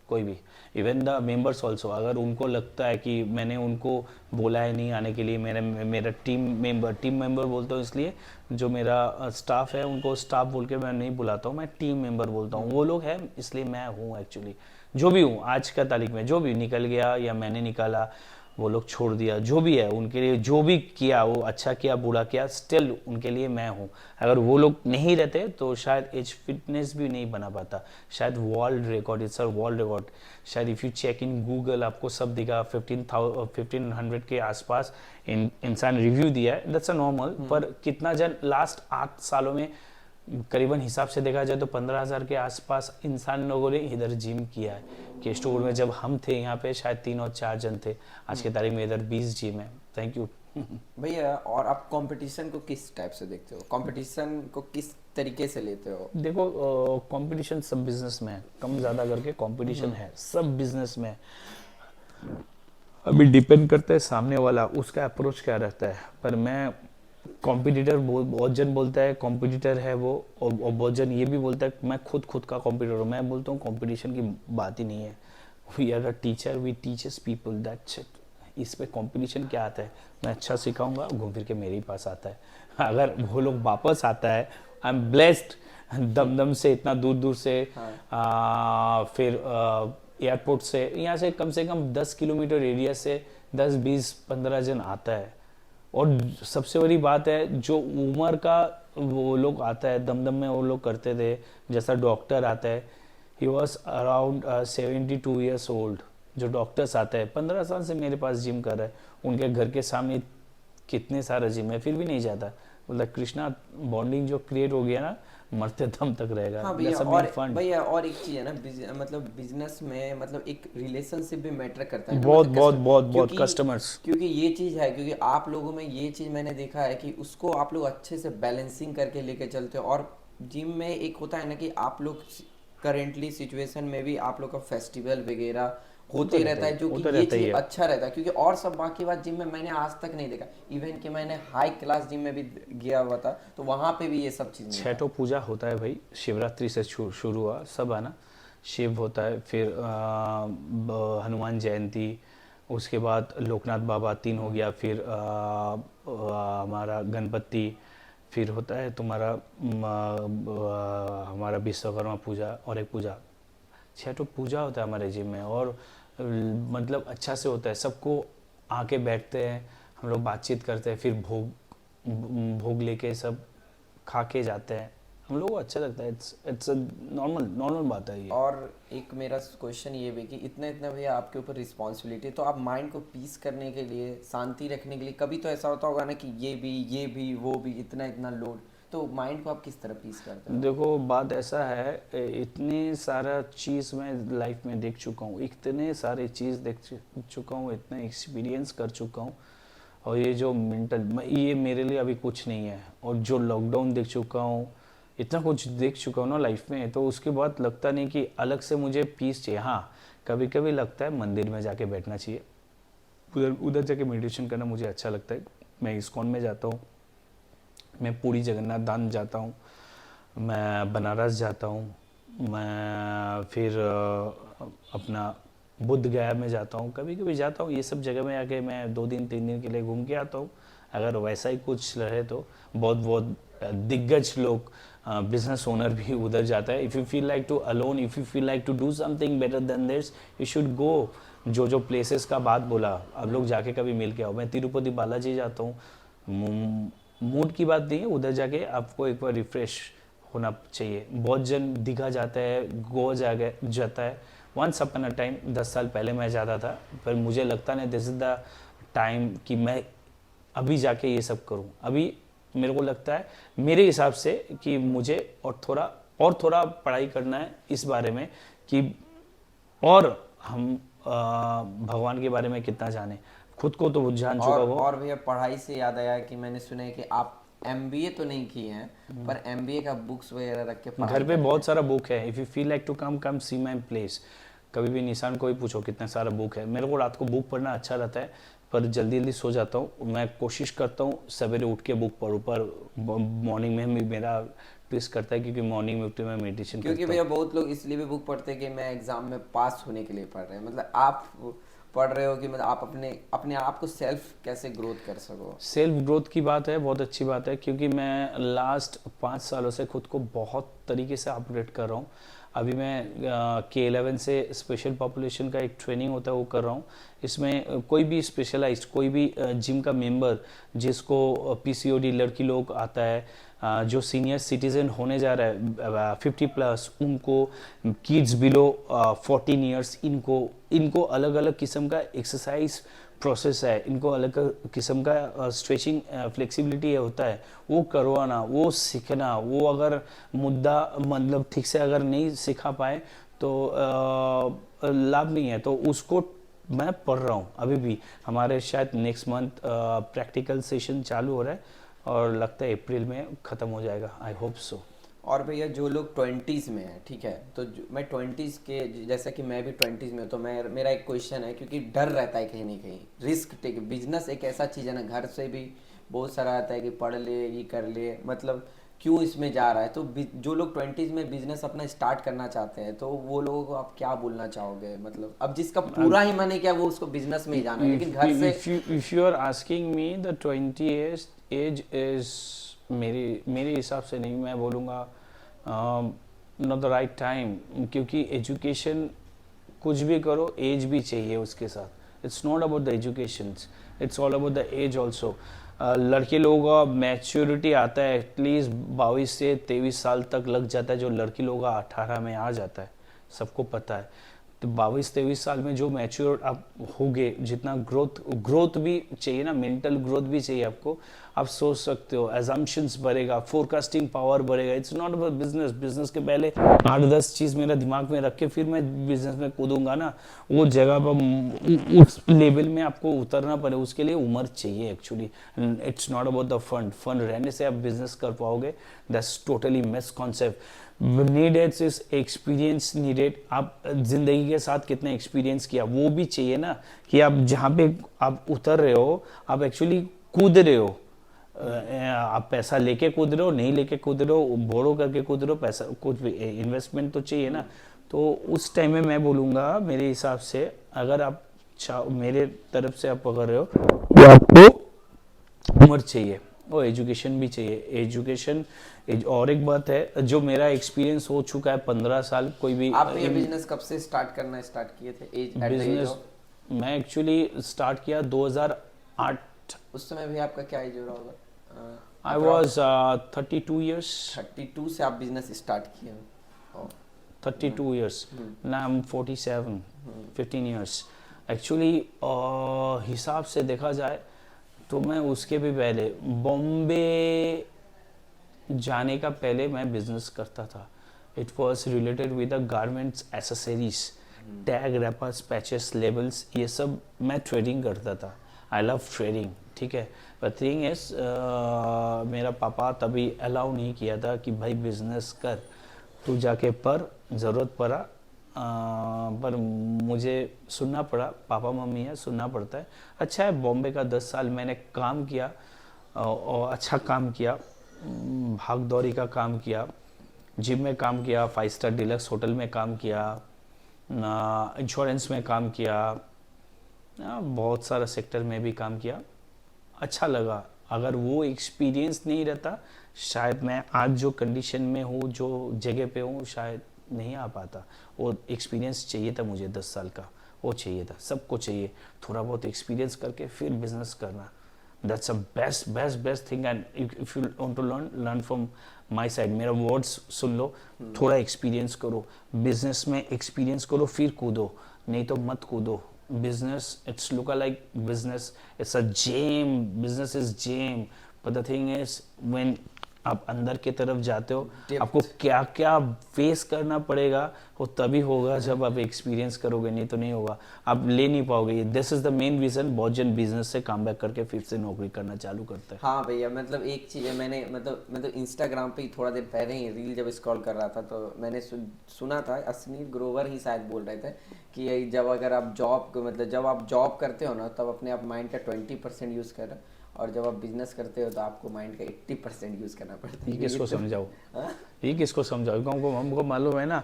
कोई भी। इवन द मेंबर्स ऑल्सो, अगर उनको लगता है कि मैंने उनको बोला है नहीं आने के लिए, मेरा टीम मेंबर बोलता हूँ, इसलिए जो मेरा स्टाफ है उनको स्टाफ बोल के मैं नहीं बुलाता हूँ, मैं टीम मेंबर बोलता हूँ। वो लोग हैं इसलिए मैं हूँ एक्चुअली, जो भी हूँ आज का तारीख में, जो भी निकल गया या मैंने निकाला, वो लोग छोड़ दिया, जो भी है उनके लिए, जो भी किया, वो अच्छा किया बुरा किया, स्टिल उनके लिए मैं हूँ। अगर वो लोग नहीं रहते तो शायद एज फिटनेस भी नहीं बना पाता, शायद world record, it's a world record. शायद if you check in Google आपको सब दिखा, 1500 के आसपास इंसान रिव्यू दिया है, दैट्स अ नॉर्मल। पर कितना जन लास्ट 8 सालों में करीबन हिसाब से देखा जाए तो 15,000 के आसपास इंसान लोगों ने इधर जिम किया है। के स्टोर में जब हम थे यहाँ पे शायद 3 और 4 जन थे, आज के तारीख में इधर 20 जिम है। Thank you. भैया, और आप कंपटीशन को किस टाइप से देखते हो? कंपटीशन को किस तरीके से लेते हो? देखो, कंपटीशन सब बिजनेस में है, कम ज़्यादा करके कंपटीशन है सब बिजनेस में। अभी डिपेंड करता है सामने वाला उसका अप्रोच क्या रहता है। पर मैं कॉम्पिटिटर, बहुत जन बोलता है कॉम्पिटिटर है वो, और बहुत जन ये भी बोलता है मैं खुद का कॉम्पिटिटर हूँ। मैं बोलता हूँ कंपटीशन की बात ही नहीं है। We are a teacher, we teaches people, that's it. इस पे कंपटीशन क्या आता है, मैं अच्छा सिखाऊंगा, घूम फिर के मेरे ही पास आता है। अगर वो लोग वापस आता है, आई एम ब्लेस्ड, दम से इतना दूर दूर से, फिर एयरपोर्ट से, यहाँ से कम 10 किलोमीटर एरिया से 10, 20, 15 जन आता है। और सबसे बड़ी बात है, जो उम्र का वो लोग आता है, दमदम में वो लोग करते थे, जैसा डॉक्टर आता है, he was around 72 years old. जो डॉक्टर्स आते हैं 15 साल से मेरे पास जिम कर रहा है, उनके घर के सामने कितने सारे जिम है, फिर भी नहीं जाता। मतलब कृष्णा बॉन्डिंग जो क्रिएट हो गया ना, मरते दम तक रहेगा। हाँ भैया, और एक चीज़ है ना, मतलब बिजनेस में मतलब एक रिलेशनशिप भी मैटर करता है ना, बहुत मतलब बहुत बहुत बहुत क्योंकि कस्टमर्स। क्योंकि ये चीज़ है, क्योंकि आप लोगों में ये चीज़ मैंने देखा है कि उसको आप लोग अच्छे से बैलेंसिंग करके लेके चलते हो। और जिम में एक होता है ना कि आप लोग करेंटली सिचुएशन में भी आप लोग का फेस्टिवल वगैरह होते रहता है, जो कि ये चीज अच्छा रहता है, क्योंकि और सब बाकी बात जिम में मैंने आज तक नहीं देखा। इवन कि मैंने हाई क्लास जिम में भी गया हुआ था तो वहां पे भी ये सब चीज नहीं। छठों पूजा होता है भाई, शिवरात्रि से शुरू हुआ सब है ना, शिव होता है, फिर हनुमान जयंती, उसके बाद लोकनाथ बाबा 3 हो गया, फिर हमारा गणपति, फिर होता है तुम्हारा हमारा विश्वकर्मा पूजा और एक पूजा। 6 तो पूजा होता है हमारे जिम में, और मतलब अच्छा से होता है, सबको आके बैठते हैं, हम लोग बातचीत करते हैं, फिर भोग लेके सब खा के जाते हैं, हम लोग को अच्छा लगता है। इट्स नॉर्मल बात है ये। और एक मेरा क्वेश्चन ये भी कि इतना इतना भैया आपके ऊपर रिस्पॉन्सिबिलिटी, तो आप माइंड को पीस करने के लिए, शांति रखने के लिए, कभी तो ऐसा होता होगा ना कि ये भी वो भी, इतना इतना लोड, तो माइंड को आप किस तरह पीस करते हो? देखो बात ऐसा है, इतने सारा चीज़ मैं लाइफ में देख चुका हूँ, इतने सारे चीज़ देख चुका हूँ, इतना एक्सपीरियंस कर चुका हूँ, और ये जो मेंटल, ये मेरे लिए अभी कुछ नहीं है। और जो लॉकडाउन देख चुका हूँ, इतना कुछ देख चुका हूँ ना लाइफ में, तो उसके बाद लगता नहीं कि अलग से मुझे पीस चाहिए। हाँ, कभी कभी लगता है मंदिर में जाके बैठना चाहिए, उधर जाके मेडिटेशन करना मुझे अच्छा लगता है। मैं इस्कॉन में जाता हूँ, मैं पूरी जगन्नाथ धाम जाता हूँ, मैं बनारस जाता हूँ, मैं फिर अपना बुद्ध गया में जाता हूँ, कभी कभी जाता हूँ। ये सब जगह में आके मैं 2 दिन 3 दिन के लिए घूम के आता हूँ। अगर वैसा ही कुछ रहे तो बहुत बहुत दिग्गज लोग, बिजनेस ओनर भी उधर जाता है। If you feel like to alone, if you feel like to do something better than this, you should go. जो प्लेसेस का बात बोला, आप लोग जाके कभी मिल के आओ। मैं तिरुपति बालाजी जाता हूँ, मूड की बात नहीं है, उधर जाके आपको एक बार रिफ्रेश होना चाहिए। बहुत जन दीघा जाता है, गोवा जाता है। वंस अपन अ टाइम 10 साल पहले मैं जाता था, पर मुझे लगता नहीं दिस इज़ द टाइम कि मैं अभी जाके ये सब करूं। अभी मेरे को लगता है मेरे हिसाब से कि मुझे और थोड़ा पढ़ाई करना है इस बारे में कि और हम भगवान के बारे में कितना जाने। खुद को तो जान चुका वो। और भैया पढ़ाई से याद आया कि मैंने सुना है कि आप एमबीए तो नहीं किए हैं, पर एमबीए का बुक्स वगैरह रख के घर पे बहुत सारा बुक है। If you feel like to come see my place. कभी भी निशान को ही पूछो कितना सारा बुक है। मेरे को रात को बुक पढ़ना अच्छा रहता है, पर जल्दी जल्दी सो जाता हूँ। मैं कोशिश करता हूँ सवेरे उठ के बुक पढूं, पर मॉर्निंग में भी मेरा ट्विस्ट करता है, क्योंकि मॉर्निंग में उठ के मैं मेडिटेशन करता हूँ। क्योंकि भैया बहुत लोग इसलिए भी बुक पढ़ते हैं कि मैं एग्जाम में पास होने के लिए पढ़ रहे हैं। मतलब आप पढ़ रहे हो कि मतलब आप अपने आप को सेल्फ कैसे ग्रोथ कर सको। सेल्फ ग्रोथ की बात है, बहुत अच्छी बात है, क्योंकि मैं लास्ट 5 सालों से खुद को बहुत तरीके से अपग्रेड कर रहा हूँ। अभी मैं K11 से स्पेशल पॉपुलेशन का एक ट्रेनिंग होता है वो कर रहा हूँ। इसमें कोई भी स्पेशलाइज्ड, कोई भी जिम का मेंबर जिसको PCOD लड़की लोग आता है, जो सीनियर सिटीजन होने जा रहा है 50+, उनको किड्स बिलो 14 ईयर्स, इनको अलग अलग किस्म का एक्सरसाइज प्रोसेस है, इनको अलग किस्म का स्ट्रेचिंग फ्लेक्सिबिलिटी होता है, वो करवाना, वो सीखना। वो अगर मुद्दा मतलब ठीक से अगर नहीं सिखा पाए तो लाभ नहीं है। तो उसको मैं पढ़ रहा हूँ अभी भी। हमारे शायद नेक्स्ट मंथ प्रैक्टिकल सेशन चालू हो रहा है, और लगता है अप्रैल में ख़त्म हो जाएगा, आई होप सो। और भैया जो लोग 20s में है, ठीक है, तो मैं 20s के, जैसा कि मैं भी 20s में हूँ, तो मेरा एक क्वेश्चन है, क्योंकि डर रहता है कहीं ना कहीं, रिस्क टेक। बिजनेस एक ऐसा चीज़ है ना, घर से भी बहुत सारा आता है कि पढ़ ले, ये कर ले, मतलब क्यों इसमें जा रहा है। तो जो लोग 20s में बिजनेस अपना स्टार्ट करना चाहते हैं, तो वो लोगों को आप क्या बोलना चाहोगे? मतलब अब जिसका पूरा ही मन है क्या वो उसको बिजनेस में ही जाना है, लेकिन घर से if you are asking me, the 20 age is मेरे हिसाब से नहीं, मैं बोलूँगा नॉट द राइट टाइम। क्योंकि एजुकेशन कुछ भी करो, एज भी चाहिए उसके साथ। It's not about the education, it's all about the age also. लड़के लोगों का मैच्योरिटी आता है एटलीस्ट 22 से 23 साल तक लग जाता है, जो लड़की लोगों का 18 में आ जाता है, सबको पता है। तो 22-23 साल में जो मैच्योर आप होगे, जितना ग्रोथ भी चाहिए ना, मेंटल ग्रोथ भी चाहिए आपको। आप सोच सकते हो, एजम्पशंस बढ़ेगा, फोरकास्टिंग पावर बढ़ेगा। इट्स नॉट अबाउट बिजनेस के पहले 8-10 चीज़ मेरा दिमाग में रख के फिर मैं बिजनेस में कूदूंगा ना, वो जगह पर उस लेवल में आपको उतरना पड़े, उसके लिए उम्र चाहिए actually. It's not about the fund रहने से आप बिजनेस कर पाओगे, that's totally miss concept. Needed is experience needed. आप जिंदगी के साथ कितना एक्सपीरियंस किया वो भी चाहिए ना, कि आप जहाँ पे आप उतर रहे हो आप एक्चुअली कूद रहे हो। आप पैसा लेके कूद रहे हो, नहीं लेके कूद रहे हो, बोरो करके कूद रहे हो, पैसा कुछ भी इन्वेस्टमेंट तो चाहिए ना। तो उस टाइम में मैं बोलूँगा मेरे हिसाब से, अगर आप मेरे तरफ से आप पकड़ रहे हो तो आपको उम्र चाहिए और एजुकेशन भी चाहिए। एजुकेशन और एक बात है, जो मेरा एक्सपीरियंस हो चुका है 15 साल, कोई भी आप ये बिजनेस कब से स्टार्ट करना स्टार्ट किए थे? Age at the age business of? मैं एक्चुअली स्टार्ट किया 2008। उस समय भी आपका क्या एज हो रहा होगा? I was 32 years. 32 से आप बिजनेस स्टार्ट किए हो? Oh. 32 years. Now I'm 47, 15 years. Actually हिसाब से देखा जाए तो मैं उसके भी पहले बॉम्बे जाने का पहले मैं बिजनेस करता था। It was related with the garments accessories, tag, rappers, patches, labels, ये सब मैं ट्रेडिंग करता था। आई लव ट्रेडिंग, ठीक है। बट थिंग इज मेरा पापा तभी अलाउ नहीं किया था कि भाई बिजनेस कर, तू जाके पर ज़रूरत पड़ा। पर मुझे सुनना पड़ा, पापा मम्मी है, सुनना पड़ता है। अच्छा है, बॉम्बे का 10 साल मैंने काम किया और अच्छा काम किया, भाग दौड़ी का काम किया, जिम में काम किया, 5 स्टार डिलक्स होटल में काम किया, इंश्योरेंस में काम किया, बहुत सारा सेक्टर में भी काम किया, अच्छा लगा। अगर वो एक्सपीरियंस नहीं रहता शायद मैं आज जो कंडीशन में हूँ, जो जगह पे हूँ, शायद नहीं आ पाता। वो एक्सपीरियंस चाहिए था मुझे 10 साल का, वो चाहिए था, सबको चाहिए। थोड़ा बहुत एक्सपीरियंस करके फिर बिजनेस करना, that's a best best best thing. And if you want to learn from my side, मेरा वर्ड्स सुन लो, थोड़ा एक्सपीरियंस करो, बिजनेस में एक्सपीरियंस करो, फिर कूदो, नहीं तो मत कूदो। business, it's look like business, it's a game, business is game, but the thing is when आप अंदर की तरफ जाते हो आपको क्या क्या फेस करना पड़ेगा, वो तभी होगा जब आप एक्सपीरियंस करोगे, नहीं तो नहीं होगा, आप ले नहीं पाओगे। This is the main reason बहुत जन बिजनेस से कम बैक करके फिर से नौकरी करना चालू करता है। हाँ भैया, मतलब एक चीज़ है, मैंने मतलब इंस्टाग्राम पे ही थोड़ा देर पहले ही रील जब स्क्रॉल कर रहा था तो मैंने सुना था, असनीफ ग्रोवर ही शायद बोल रहे थे कि जब अगर आप जॉब मतलब जब आप जॉब करते हो ना तब अपने आप माइंड का 20% यूज़ करो, और जब आप बिजनेस करते हो तो आपको माइंड का 80% यूज़ करना पड़ता है। ये किसको तो, समझाओ? ये किसको समझाओ? हमको मालूम है ना।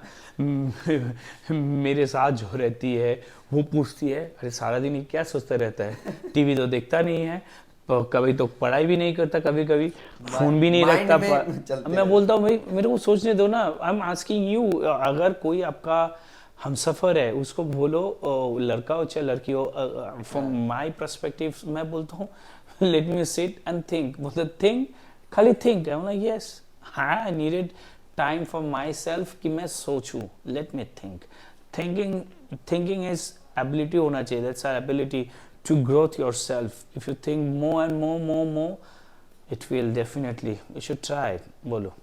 मेरे साथ जो रहती है वो पूछती है, अरे सारा दिन ये क्या सोचता रहता है, टीवी तो देखता नहीं है, कभी तो पढ़ाई भी नहीं करता, कभी कभी फोन भी नहीं रखता। मैं बोलता हूँ भाई मेरे को सोचने दो ना। आई एम आस्किंग यू, अगर कोई आपका हम सफ़र है उसको बोलो, लड़का हो चाहे लड़की हो, फ्रॉम माय पर्सपेक्टिव मैं बोलता हूँ let me sit and think, मतलब थिंक, खाली think. I am like yes, I needed time for myself कि मैं सोचूं, let me think. Thinking is ability होना चाहिए, that's our ability to growth yourself. If you think more and more it will definitely, you should try. बोलो।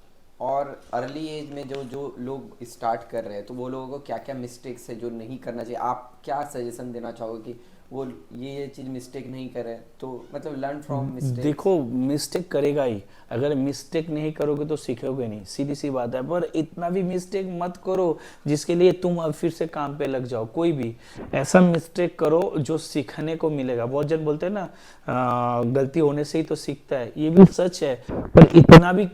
और early as में जो जो लोग स्टार्ट कर रहे हैं तो वो लोगों को क्या क्या मिस्टेक्स है जो नहीं करना चाहिए, आप क्या सजेशन देना चाहोगे कि वो ये चीज़ मिस्टेक नहीं करे, तो मतलब लर्न फ्रॉम मिस्टेक? देखो मिस्टेक करेगा ही, अगर मिस्टेक नहीं करोगे तो सीखोगे नहीं, सीधी सी बात है। पर इतना भी मिस्टेक मत करो जिसके लिए तुम अब फिर से काम पे लग जाओ। कोई भी ऐसा मिस्टेक करो जो सीखने को मिलेगा। बहुत जन बोलते हैं ना गलती होने से ही तो सीखता है, ये भी सच है। पर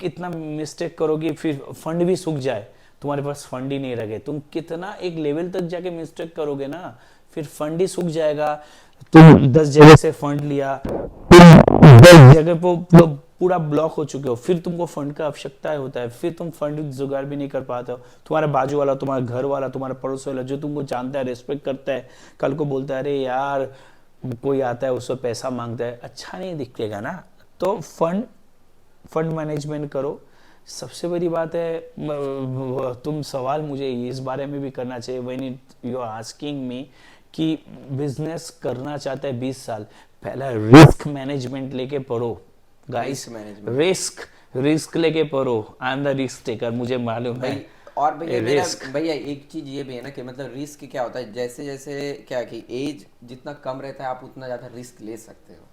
इतना मिस्टेक करोगे फिर फंड भी सूख जाए, तुम्हारे पास फंड ही नहीं रहे, तुम कितना एक लेवल तक जाके मिस्टेक करोगे ना, फिर फंड ही सूख जाएगा। तुम 10 जगह से फंड लिया, तुम 10 जगह पर पूरा ब्लॉक हो चुके हो, फिर तुमको फंड का आवश्यकता होता है, फिर तुम फंड जुगाड़ भी नहीं कर पाते हो। तुम्हारा बाजू वाला, तुम्हारा घर वाला, तुम्हारा पड़ोस वाला जो तुमको जानता है, रेस्पेक्ट करता है, कल को बोलता है अरे यार कोई आता है उससे पैसा मांगता है, अच्छा नहीं दिखेगा ना। तो फंड मैनेजमेंट करो। सबसे बड़ी बात है, तुम सवाल मुझे इस बारे में भी करना चाहिए, when you are asking me कि बिजनेस करना चाहता है 20 साल, पहला रिस्क मैनेजमेंट लेके पढ़ो गाइस। रिस्क लेके पढ़ो। I am the risk taker, मुझे मालूम है। और भैया एक चीज ये भी है ना कि मतलब रिस्क क्या होता है, जैसे जैसे क्या कि एज जितना कम रहता है आप उतना ज़्यादा रिस्क ले सकते हो,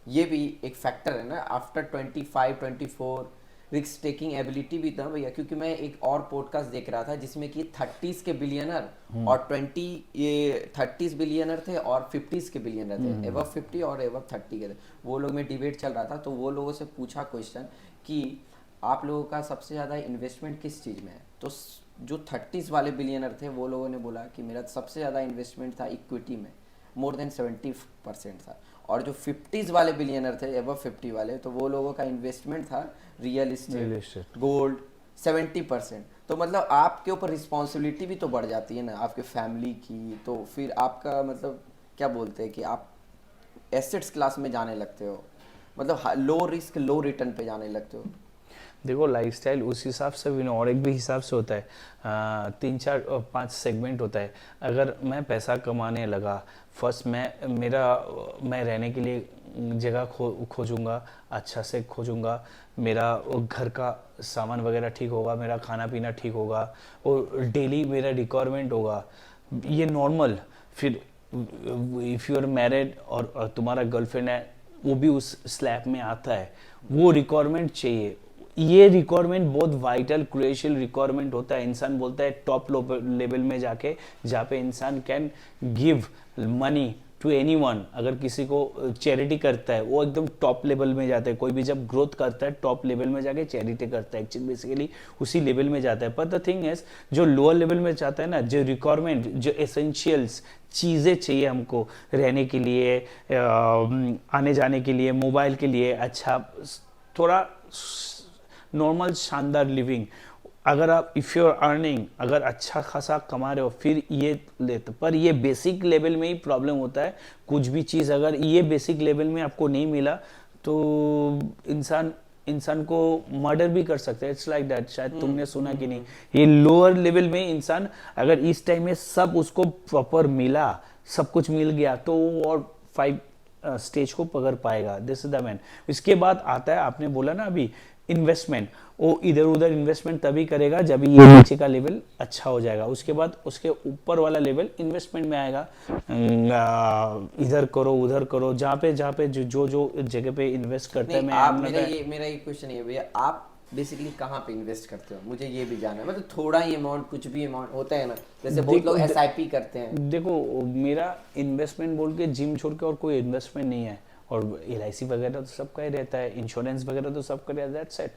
ये भी एक फैक्टर है ना। आफ्टर 25 24 रिस्क टेकिंग एबिलिटी भी था भैया, क्योंकि मैं एक और पॉडकास्ट देख रहा था जिसमें कि 30s के बिलियनर और 30s बिलियनर थे और 50s के बिलियनर थे, एबव 50 और एबव 30 के थे। वो लोग में डिबेट चल रहा था, तो वो लोगों से पूछा क्वेश्चन कि आप लोगों का सबसे ज़्यादा इन्वेस्टमेंट किस चीज़ में है। तो जो 30s वाले बिलियनर थे वो लोगों ने बोला कि मेरा सबसे ज़्यादा इन्वेस्टमेंट था इक्विटी में, मोर देन 70% था। और जो 50s वाले बिलियनर थे, एबव 50 वाले, तो वो लोगों का इन्वेस्टमेंट था रियल एस्टेट, गोल्ड, 70%। तो मतलब आपके ऊपर रिस्पॉन्सिबिलिटी भी तो बढ़ जाती है ना आपके फैमिली की, तो फिर आपका मतलब क्या बोलते हैं कि आप एसेट्स क्लास में जाने लगते हो, मतलब लो रिस्क लो रिटर्न पे जाने लगते हो। देखो लाइफस्टाइल उस हिसाब से भी ना, और एक भी हिसाब से होता है। 3 4 5 सेगमेंट होता है। अगर मैं पैसा कमाने लगा, फर्स्ट मैं रहने के लिए जगह खोजूंगा, अच्छा से खोजूंगा, मेरा घर का सामान वगैरह ठीक होगा, मेरा खाना पीना ठीक होगा, और डेली मेरा रिक्वायरमेंट होगा, ये नॉर्मल। फिर इफ़ यू आर मैरिड और तुम्हारा गर्लफ्रेंड है, वो भी उस स्लैब में आता है, वो रिक्वायरमेंट चाहिए। ये रिक्वायरमेंट बहुत वाइटल क्रूशियल रिक्वायरमेंट होता है। इंसान बोलता है टॉप लेवल में जाके, जहाँ पे इंसान can give money to anyone. अगर किसी को चैरिटी करता है, वो एकदम टॉप लेवल में जाता है। कोई भी जब ग्रोथ करता है, टॉप लेवल में जाके चैरिटी करता है, एक्चुअली बेसिकली उसी लेवल में जाता है। पर द थिंग इज, जो लोअर लेवल में जाता है ना, जो रिक्वायरमेंट, जो एसेंशियल्स चीज़ें चाहिए हमको रहने के लिए, आने जाने के लिए, मोबाइल के लिए, अच्छा थोड़ा नॉर्मल शानदार लिविंग, अगर आप इफ़ यू आर अर्निंग, अगर अच्छा खासा कमा रहे हो, फिर ये लेते। पर ये बेसिक लेवल में ही प्रॉब्लम होता है। कुछ भी चीज़ अगर ये बेसिक लेवल में आपको नहीं मिला, तो इंसान को मर्डर भी कर सकता है। इट्स लाइक दैट, शायद तुमने सुना कि नहीं। ये लोअर लेवल में इंसान अगर इस टाइम में सब उसको प्रॉपर मिला, सब कुछ मिल गया, तो वो और 5 स्टेज को पकड़ पाएगा। This is the man. इसके बाद आता है, आपने बोला ना अभी, इन्वेस्टमेंट। वो इधर उधर इन्वेस्टमेंट तभी करेगा जब ये नीचे का लेवल अच्छा हो जाएगा। उसके बाद उसके ऊपर वाला लेवल इन्वेस्टमेंट में आएगा। इधर करो उधर करो, जहाँ पे जो जगह पे इन्वेस्ट करते हैं। आप मेरा ये क्वेश्चन है भैया, आप बेसिकली कहाँ पे इन्वेस्ट करते हो, मुझे ये भी जानना है। मतलब थोड़ा ही अमाउंट, कुछ भी अमाउंट होता है ना, जैसे बहुत लोग एसआईपी करते हैं। देखो मेरा इन्वेस्टमेंट बोल के जिम छोड़ के और कोई इन्वेस्टमेंट नहीं है। और एलआईसी वगैरह तो सबका ही रहता है, इंश्योरेंस वगैरह तो सबका रहता है, दैट्स इट।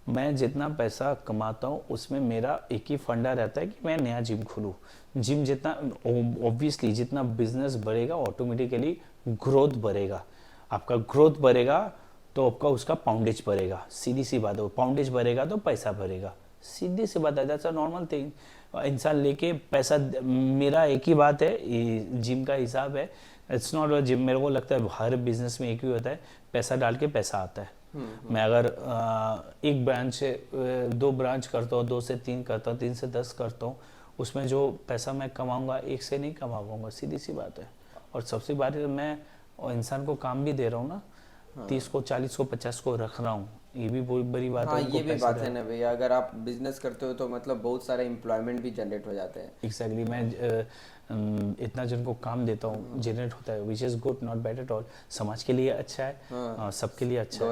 मैं जितना पैसा कमाता हूँ उसमें मेरा एक ही फंडा रहता है कि मैं नया जिम खोलूँ। जिम जितना, ऑब्वियसली जितना बिजनेस बढ़ेगा, ऑटोमेटिकली ग्रोथ बढ़ेगा। आपका ग्रोथ बढ़ेगा तो आपका उसका पाउंडेज बढ़ेगा। सीधी सी बात है, पाउंडेज बढ़ेगा तो पैसा बढ़ेगा, सीधी सी बात है। That's a normal thing. इंसान लेके पैसा, मेरा एक ही बात है, जिम का हिसाब है। It's not a gym. मेरे को लगता है हर बिजनेस में एक ही होता है, पैसा डाल के पैसा आता है। मैं अगर एक ब्रांच से 2 ब्रांच करता हूँ, 2 से 3 करता हूँ, 3 से 10 करता हूँ, उसमें जो पैसा मैं कमाऊंगा, एक से नहीं कमा पाऊंगा, सीधी सी बात है। और सबसे बात है, मैं इंसान को काम भी दे रहा हूँ ना, 30 को 40 को 50 को रख रहा हूँ, ये भी बहुत बड़ी बात है। ये भी बात है ना भैया, अगर आप बिजनेस करते हो तो मतलब बहुत सारे एम्प्लॉयमेंट भी जनरेट हो जाते हैं। एग्जैक्टली। मैं इतना जन को काम देता हूँ, जनरेट होता है, which is good, not bad at all. समाज के लिए अच्छा है, सबके लिए अच्छा है,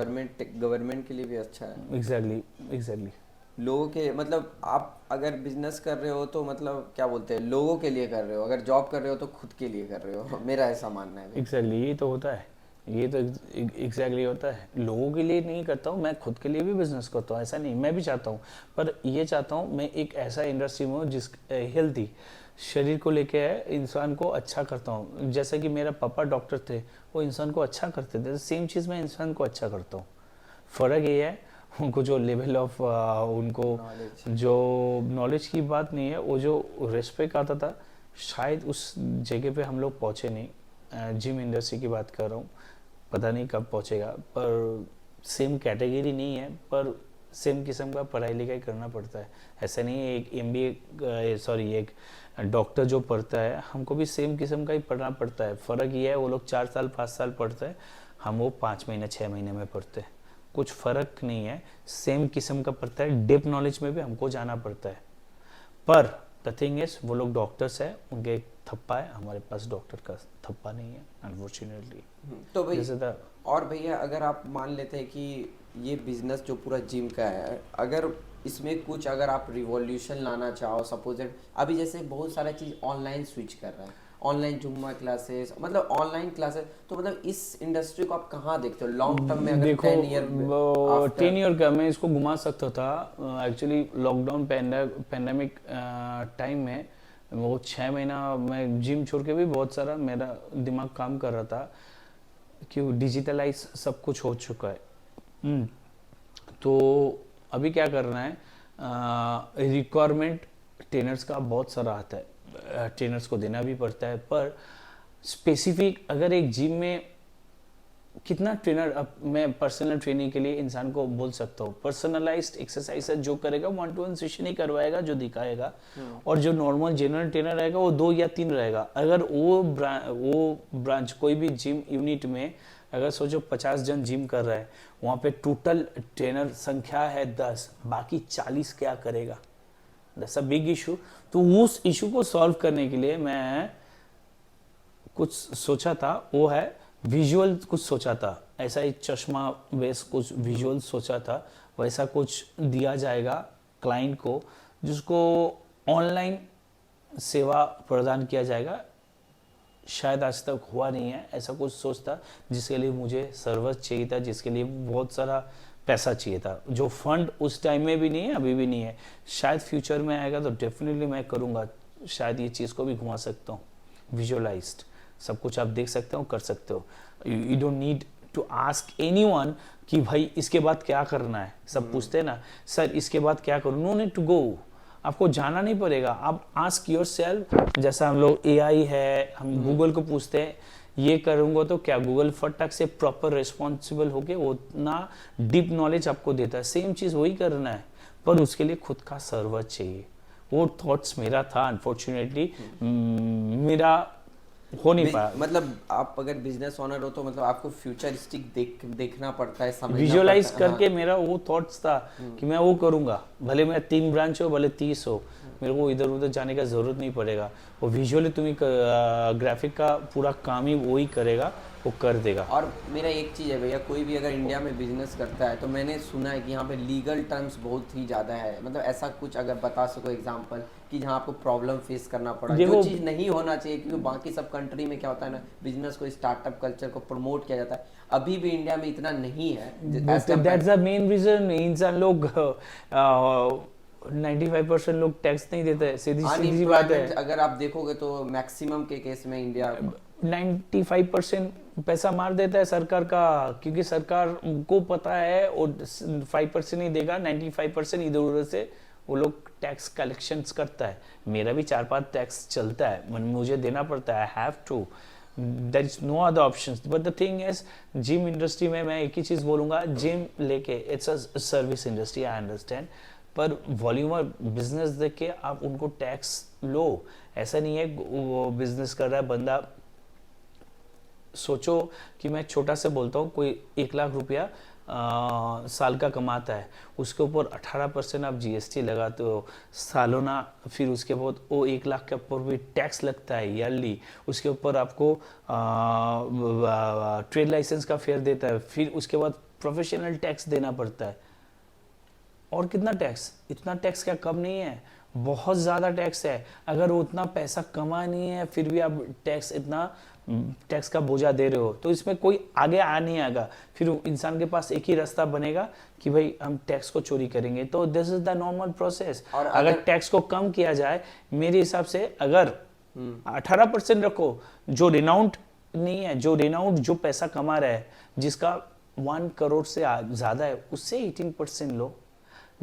गवर्नमेंट के लिए भी अच्छा है। एग्जैक्टली। लोगों के मतलब, आप अगर बिजनेस कर रहे हो तो मतलब क्या बोलते हैं, लोगों के लिए कर रहे हो। अगर जॉब कर रहे हो तो खुद के लिए कर रहे हो। मेरा ऐसा मानना है। एग्जैक्टली, ये तो होता है, ये तो एग्जैक्टली होता है। लोगों के लिए नहीं करता हूँ मैं, खुद के लिए भी बिजनेस करता हूँ, ऐसा नहीं। मैं भी चाहता हूँ, पर ये चाहता हूँ मैं एक ऐसा इंडस्ट्री में हूँ जिस हेल्थी शरीर को लेके है, इंसान को अच्छा करता हूँ। जैसे कि मेरा पापा डॉक्टर थे, वो इंसान को अच्छा करते थे, सेम चीज़ मैं इंसान को अच्छा करता हूँ। फ़र्क ये है, उनको जो लेवल ऑफ उनको जो नॉलेज की बात नहीं है, वो जो रेस्पेक्ट आता था, शायद उस जगह पे हम लोग पहुँचे नहीं। जिम इंडस्ट्री की बात कर रहा हूँ, पता नहीं कब पहुँचेगा। पर सेम कैटेगरी नहीं है, पर सेम किस्म का पढ़ाई लिखाई करना पड़ता है। ऐसा नहीं है, एक एमबीए सॉरी एक डॉक्टर जो पढ़ता है, हमको भी सेम किस्म का ही पढ़ना पड़ता है। फ़र्क ये है, वो लोग 4 साल 5 साल पढ़ते हैं, हम वो 5 महीने 6 महीने में पढ़ते हैं। कुछ फ़र्क नहीं है, सेम किस्म का पड़ता है। डेप नॉलेज में भी हमको जाना पड़ता है। पर द थिंग इज वो लोग डॉक्टर्स है, उनके एक थप्पा है, हमारे पास डॉक्टर का थप्पा नहीं है अनफॉर्चुनेटली। तो भाई जैसे द और भैया अगर आप मान लेते हैं कि ये बिजनेस जो पूरा जिम का है, अगर इसमें कुछ अगर आप रिवॉल्यूशन लाना चाहो, सपोज अभी जैसे बहुत सारा चीज़ ऑनलाइन स्विच कर रहा है, ऑनलाइन जुम्मा क्लासेस, मतलब ऑनलाइन क्लासेस, तो मतलब इस इंडस्ट्री को आप कहाँ देखते हो लॉन्ग टर्म में, अगर देखो 10 ईयर 10 ईयर का मैं इसको घुमा सकता था। एक्चुअली लॉकडाउन पैंडेमिक टाइम में वो 6 महीना मैं जिम छोड़ के भी बहुत सारा मेरा दिमाग काम कर रहा था, क्यों डिजिटलाइज सब कुछ हो चुका है। तो अभी क्या करना है, रिक्वायरमेंट ट्रेनर्स का बहुत सारा आता है, ट्रेनर्स को देना भी पड़ता है, पर स्पेसिफिक अगर एक जिम में कितना ट्रेनर, अब मैं पर्सनल ट्रेनिंग के लिए इंसान को बोल सकता हूँ, पर्सनलाइज्ड एक्सरसाइज जो करेगा 1-to-1 सेशन ही करवाएगा, जो दिखाएगा, और जो नॉर्मल जनरल ट्रेनर रहेगा वो 2 या 3 रहेगा। अगर वो ब्रांच कोई भी जिम यूनिट में अगर सोचो 50 जन जिम कर रहा है, वहाँ पे टोटल ट्रेनर संख्या है 10, बाकी 40 क्या करेगा? That's a big issue. तो उस इशू को सॉल्व करने के लिए मैं कुछ सोचा था, वो है विजुअल कुछ सोचा था, ऐसा ही चश्मा बेस कुछ विजुअल सोचा था, वैसा कुछ दिया जाएगा क्लाइंट को, जिसको ऑनलाइन सेवा प्रदान किया जाएगा। शायद आज तक हुआ नहीं है ऐसा कुछ सोचता, जिसके लिए मुझे सर्वर चाहिए था, जिसके लिए बहुत सारा पैसा चाहिए था, जो फंड उस टाइम में भी नहीं है, अभी भी नहीं है। शायद फ्यूचर में आएगा तो डेफिनेटली मैं करूँगा, शायद ये चीज़ को भी घुमा सकता हूँ। विजुअलाइज्ड सब कुछ आप देख सकते हो, कर सकते हो। You don't need to ask anyone कि भाई इसके बाद क्या करना है। सब पूछते हैं ना, सर इसके बाद क्या करूँ, नो नीड टू गो, आपको जाना नहीं पड़ेगा। आप आस्क योर सेल्फ, जैसा हम लोग एआई है, हम गूगल को पूछते हैं ये करूँगा तो क्या, गूगल फटाक से प्रॉपर रिस्पॉन्सिबल होके उतना डीप नॉलेज आपको देता है। सेम चीज़ वही करना है, पर उसके लिए खुद का सर्वर चाहिए। वो थॉट्स मेरा था, अनफॉर्चुनेटली मेरा हो नहीं पाया। मतलब आप अगर बिजनेस ओनर हो तो मतलब आपको फ्यूचरिस्टिक देखना पड़ता है, समझना विजुअलाइज पड़ता है। करके मेरा वो थॉट्स था कि मैं वो करूँगा, भले मैं 3 ब्रांच हो, भले 30 हो, मेरे को इधर उधर जाने का ज़रूरत नहीं पड़ेगा। वो विजुअली तुम्हें ग्राफिक का पूरा काम ही वो ही करेगा, वो कर देगा। और मेरा एक चीज़ है भैया, कोई भी अगर इंडिया में बिजनेस करता है तो मैंने सुना है कि यहाँ पे लीगल टर्म्स बहुत ही ज़्यादा है। मतलब ऐसा कुछ अगर बता सको एग्जांपल कि जहाँ आपको प्रॉब्लम फेस करना पड़ा, जो चीज़ नहीं होना चाहिए, क्योंकि बाकी सब कंट्री में क्या होता है ना, बिजनेस को, स्टार्टअप कल्चर को प्रमोट किया जाता है, अभी भी इंडिया में इतना नहीं है। That's the main reason. इंसान लोग 95% लोग टैक्स नहीं देते हैं, सीधी सीधी बात है। अगर आप देखोगे तो मैक्सिमम के केस में इंडिया 95% पैसा मार देता है सरकार का, क्योंकि सरकार को पता है और 5% ही देगा, 95% इधर उधर से वो लोग टैक्स कलेक्शंस करता है। मेरा भी 4-5 टैक्स चलता है, मुझे देना पड़ता है, have to, there is no other options. But the thing is, gym industry में मैं एक ही चीज बोलूंगा, जिम लेके it's a service industry, I understand, पर वॉल्यूमर बिजनेस देख के आप उनको टैक्स लो। ऐसा नहीं है वो बिजनेस कर रहा है बंदा, सोचो कि मैं छोटा से बोलता हूँ, कोई 1 लाख रुपया साल का कमाता है, उसके ऊपर 18% आप जीएसटी लगाते हो सालोना, फिर उसके बाद वो 1 लाख के ऊपर भी टैक्स लगता है ईयरली, उसके ऊपर आपको ट्रेड लाइसेंस का फेयर देता है, फिर उसके बाद प्रोफेशनल टैक्स देना पड़ता है। और कितना टैक्स, इतना टैक्स क्या कम नहीं है, बहुत ज़्यादा टैक्स है। अगर वो उतना पैसा कमा नहीं है फिर भी आप टैक्स का बोझा दे रहे हो, तो इसमें कोई आगे आ नहीं आएगा। फिर इंसान के पास एक ही रास्ता बनेगा कि भाई हम टैक्स को चोरी करेंगे। तो this is the normal process. और अगर टैक्स को कम किया जाए, मेरे हिसाब से अगर 18% रखो, जो रिनाउंड नहीं है, जो रिनाउंड जो पैसा कमा रहा है, जिसका 1 करोड़ से ज़्यादा है, उससे 18% लो।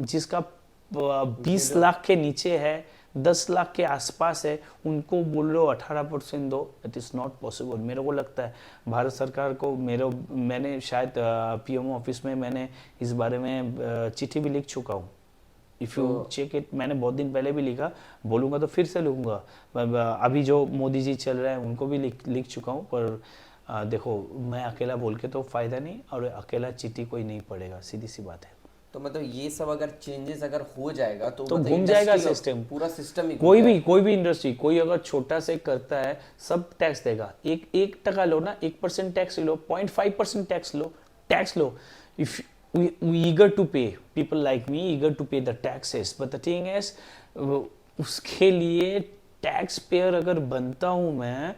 जिसका 20 लाख के नीचे है, 10 लाख के आसपास है, उनको बोल लो 18% दो। It is not possible. मेरे को लगता है भारत सरकार को, मैंने शायद पीएमओ ऑफिस में मैंने इस बारे में चिट्ठी भी लिख चुका हूँ। इफ़ यू चेक इट, मैंने बहुत दिन पहले भी लिखा, बोलूँगा तो फिर से लिखूँगा। अभी जो मोदी जी चल रहे हैं उनको भी लिख चुका हूँ, पर देखो मैं अकेला बोल के तो फ़ायदा नहीं, और अकेला चिट्ठी कोई नहीं पढ़ेगा, सीधी सी बात है। तो मतलब ये सब अगर चेंजेस अगर हो जाएगा तो तो मतलब घूम जाएगा industry सिस्टम। पूरा सिस्टम ही कोई भी इंडस्ट्री, कोई अगर छोटा से करता है सब टैक्स देगा। 1% लो ना, 1% tax low, 0.5% tax low. If we eager to pay, people like me eager to pay the taxes, but the thing is उसके लिए टैक्स पेयर अगर बनता हूं मैं,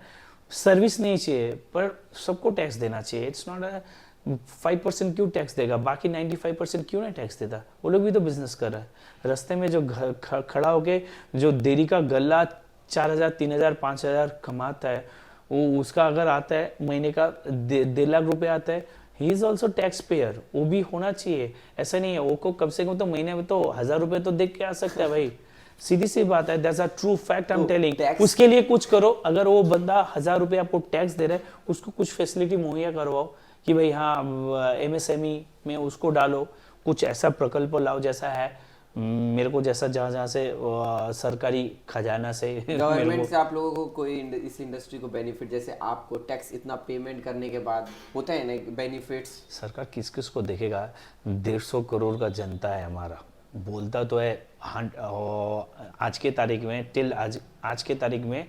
सर्विस नहीं चाहिए पर सबको टैक्स देना चाहिए। इट्स नॉट अ 5% क्यों टैक्स देगा, बाकी 95% क्यों नहीं टैक्स देता? वो लोग भी तो बिजनेस कर रहा है। रास्ते में जो खड़ा होके जो देरी का गल्ला 4,000 3,000 5,000 कमाता है, वो उसका अगर आता है महीने का 1.5 लाख रुपए आता है, he is also tax payer. वो भी होना चाहिए। ऐसा नहीं है, वो को कम से कम तो महीने में तो 1,000 रुपए तो देख के आ सकता है भाई। सीधी सी बात है, that's a true fact I am telling. उसके लिए कुछ करो। अगर वो बंदा 1,000 रुपए आपको टैक्स दे रहा है, उसको कुछ फैसिलिटी मुहैया करवाओ कि भाई हाँ एमएसएमई में उसको डालो, कुछ ऐसा प्रकल्प लाओ जैसा है मेरे को, जैसा जहाँ जहाँ से सरकारी खजाना से गवर्नमेंट से आप लोगों को कोई इस इंडस्ट्री को बेनिफिट, जैसे आपको टैक्स इतना पेमेंट करने के बाद होता है ना बेनिफिट्स। सरकार किस किस को देखेगा? 150 करोड़ का जनता है हमारा। बोलता तो है आज के तारीख में, टिल आज के तारीख में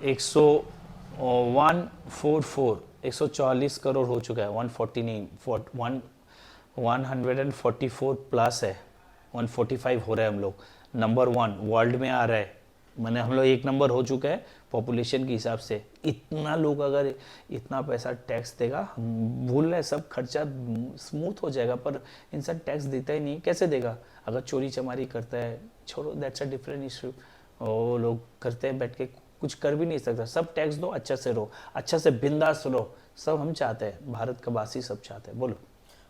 144 करोड़ हो चुका है। 140 नहीं, 144 प्लस है। 145 हो रहा है, हम लोग नंबर 1 वर्ल्ड में आ रहा है। मैंने हम लोग 1 नंबर हो चुका है पॉपुलेशन के हिसाब से। इतना लोग अगर इतना पैसा टैक्स देगा, हम भूल रहे सब खर्चा स्मूथ हो जाएगा, पर इंसान टैक्स देता ही नहीं। कैसे देगा? अगर चोरी चमारी करता है, छोड़ो, दैट्स अ डिफरेंट इशू। वो लोग करते हैं बैठ के, कुछ कर भी नहीं सकता। सब टैक्स दो, अच्छा से रहो, अच्छा से बिंदास रहो। सब हम चाहते हैं, भारत का वासी सब चाहते हैं। बोलो।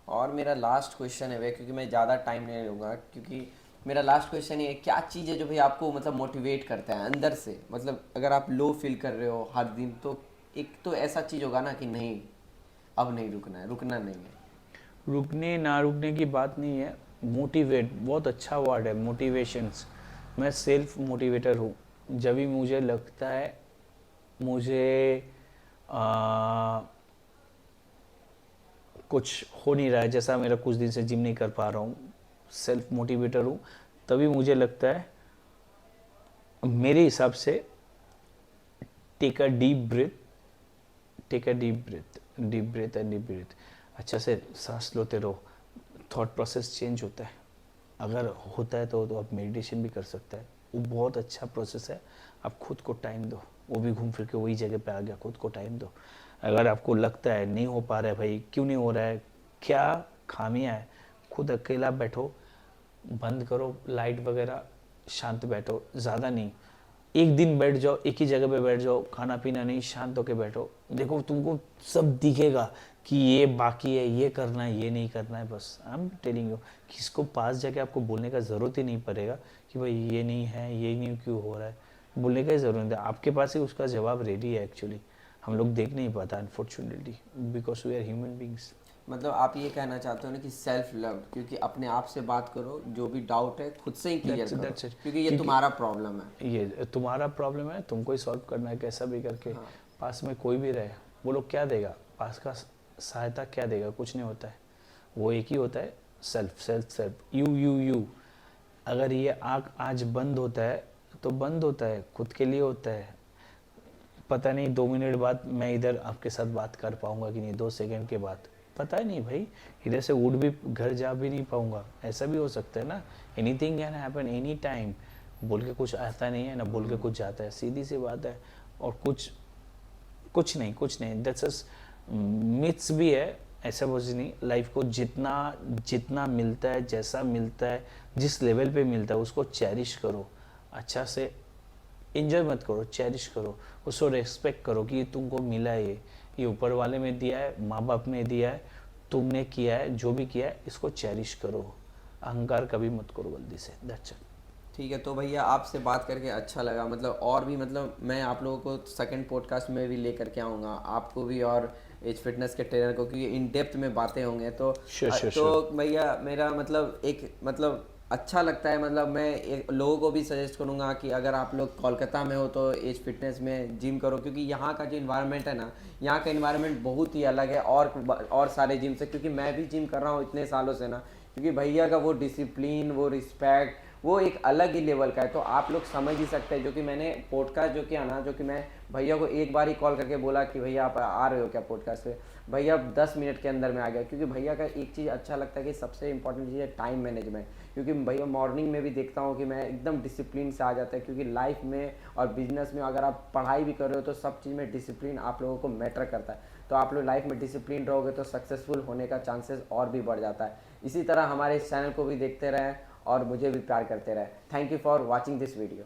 और मेरा लास्ट क्वेश्चन है भाई, क्योंकि मैं ज़्यादा टाइम नहीं लूँगा, क्योंकि मेरा लास्ट क्वेश्चन ये है, क्या चीज़ है जो भाई आपको मतलब मोटिवेट करता है अंदर से? मतलब अगर आप लो फील कर रहे हो हर दिन, तो एक तो ऐसा चीज़ होगा ना कि नहीं अब नहीं रुकना है, रुकना नहीं है। रुकने ना रुकने की बात नहीं है। मोटिवेट बहुत अच्छा वर्ड है, मोटिवेशंस। मैं सेल्फ मोटिवेटर हूँ। जब भी मुझे लगता है मुझे कुछ हो नहीं रहा है, जैसा मेरा कुछ दिन से जिम नहीं कर पा रहा हूँ, सेल्फ मोटिवेटर हूँ, तभी मुझे लगता है मेरे हिसाब से take a deep breath, take a deep breath, deep breath and deep breath. अच्छा से सांस लेते रहो, थॉट प्रोसेस चेंज होता है। अगर होता है तो आप मेडिटेशन भी कर सकते हैं। वो बहुत अच्छा प्रोसेस है। आप खुद को टाइम दो। वो भी घूम फिर के वही जगह पे आ गया, खुद को टाइम दो। अगर आपको लगता है नहीं हो पा रहा है, भाई क्यों नहीं हो रहा है, क्या खामियां है, खुद अकेला बैठो, बंद करो लाइट वगैरह, शांत बैठो। ज़्यादा नहीं, एक दिन बैठ जाओ, एक ही जगह पे बैठ जाओ, खाना पीना नहीं, शांत होके बैठो। देखो तुमको सब दिखेगा कि ये बाकी है, ये करना है, ये नहीं करना है। बस आई एम टेलिंग यू, किसको पास जाके आपको बोलने का ज़रूरत ही नहीं पड़ेगा कि भाई ये नहीं है, ये नहीं क्यों हो रहा है। बोलने का ही ज़रूरत है, आपके पास ही उसका जवाब रेडी है। एक्चुअली हम लोग देख नहीं पाता unfortunately, because we are human beings. मतलब आप ये कहना चाहते हो ना कि सेल्फ लव, क्योंकि अपने आप से बात करो, जो भी डाउट है खुद से ही क्लियर करो, क्योंकि ये तुम्हारा प्रॉब्लम है। ये तुम्हारा प्रॉब्लम है, तुमको ही सॉल्व करना है कैसा भी करके। हाँ। पास में कोई भी रहे, वो लोग क्या देगा, पास का सहायता क्या देगा? कुछ नहीं होता है। वो एक ही होता है, self self self, you you you. अगर ये आँख आज बंद होता है तो बंद होता है, खुद के लिए होता है। पता नहीं 2 मिनट बाद मैं इधर आपके साथ बात कर पाऊंगा कि नहीं, 2 सेकंड के बाद पता ही नहीं भाई, इधर से उठ भी घर जा भी नहीं पाऊंगा। ऐसा भी हो सकता है ना, anything can happen any time. बोल के कुछ आता नहीं है ना, बोल के कुछ जाता है, सीधी सी बात है। और कुछ नहीं, दैट्स मिथ्स भी है, ऐसा कुछ नहीं। लाइफ को जितना मिलता है, जैसा मिलता है, जिस लेवल पे मिलता है, उसको चेरिश करो। अच्छा से एंजॉय मत करो, चेरिश करो, उसको रेस्पेक्ट करो कि ये तुमको मिला है, ये ऊपर वाले में दिया है, माँ बाप ने दिया है, तुमने किया है, जो भी किया है, इसको चेरिश करो। अहंकार कभी मत करो गलती से। That's it. ठीक है, तो भैया आपसे बात करके अच्छा लगा। मतलब और भी, मतलब मैं आप लोगों को सेकंड पॉडकास्ट में भी लेकर के आऊँगा, आपको भी और एज फिटनेस के ट्रेनर को, क्योंकि इन डेप्थ में बातें होंगे। तो भैया मेरा मतलब मतलब अच्छा लगता है। मतलब मैं लोगों को भी सजेस्ट करूंगा कि अगर आप लोग कोलकाता में हो तो एज फिटनेस में जिम करो, क्योंकि यहाँ का जो इन्वायरमेंट है ना, यहाँ का इन्वायरमेंट बहुत ही अलग है और सारे जिम से। क्योंकि मैं भी जिम कर रहा हूँ इतने सालों से ना, क्योंकि भैया का वो डिसिप्लिन, वो रिस्पेक्ट, वो एक अलग ही लेवल का है। तो आप लोग समझ ही सकते हैं, जो कि मैंने पॉडकास्ट जो किया ना, जो कि मैं भैया को एक बार ही कॉल करके बोला कि भैया आप आ रहे हो क्या पॉडकास्ट पे, भैया 10 मिनट के अंदर में आ गया। क्योंकि भैया का एक चीज़ अच्छा लगता है कि सबसे इंपॉर्टेंट चीज़ है टाइम मैनेजमेंट। क्योंकि भैया मॉर्निंग में भी देखता हूँ कि मैं एकदम डिसिप्लिन से आ जाता है। क्योंकि लाइफ में और बिजनेस में अगर आप पढ़ाई भी कर रहे हो तो सब चीज़ में डिसिप्लिन आप लोगों को मैटर करता है। तो आप लोग लाइफ में डिसिप्लिन रहोगे तो सक्सेसफुल होने का चांसेस और भी बढ़ जाता है। इसी तरह हमारे इस चैनल को भी देखते रहें और मुझे भी प्यार करते रहें। Thank you for watching this video.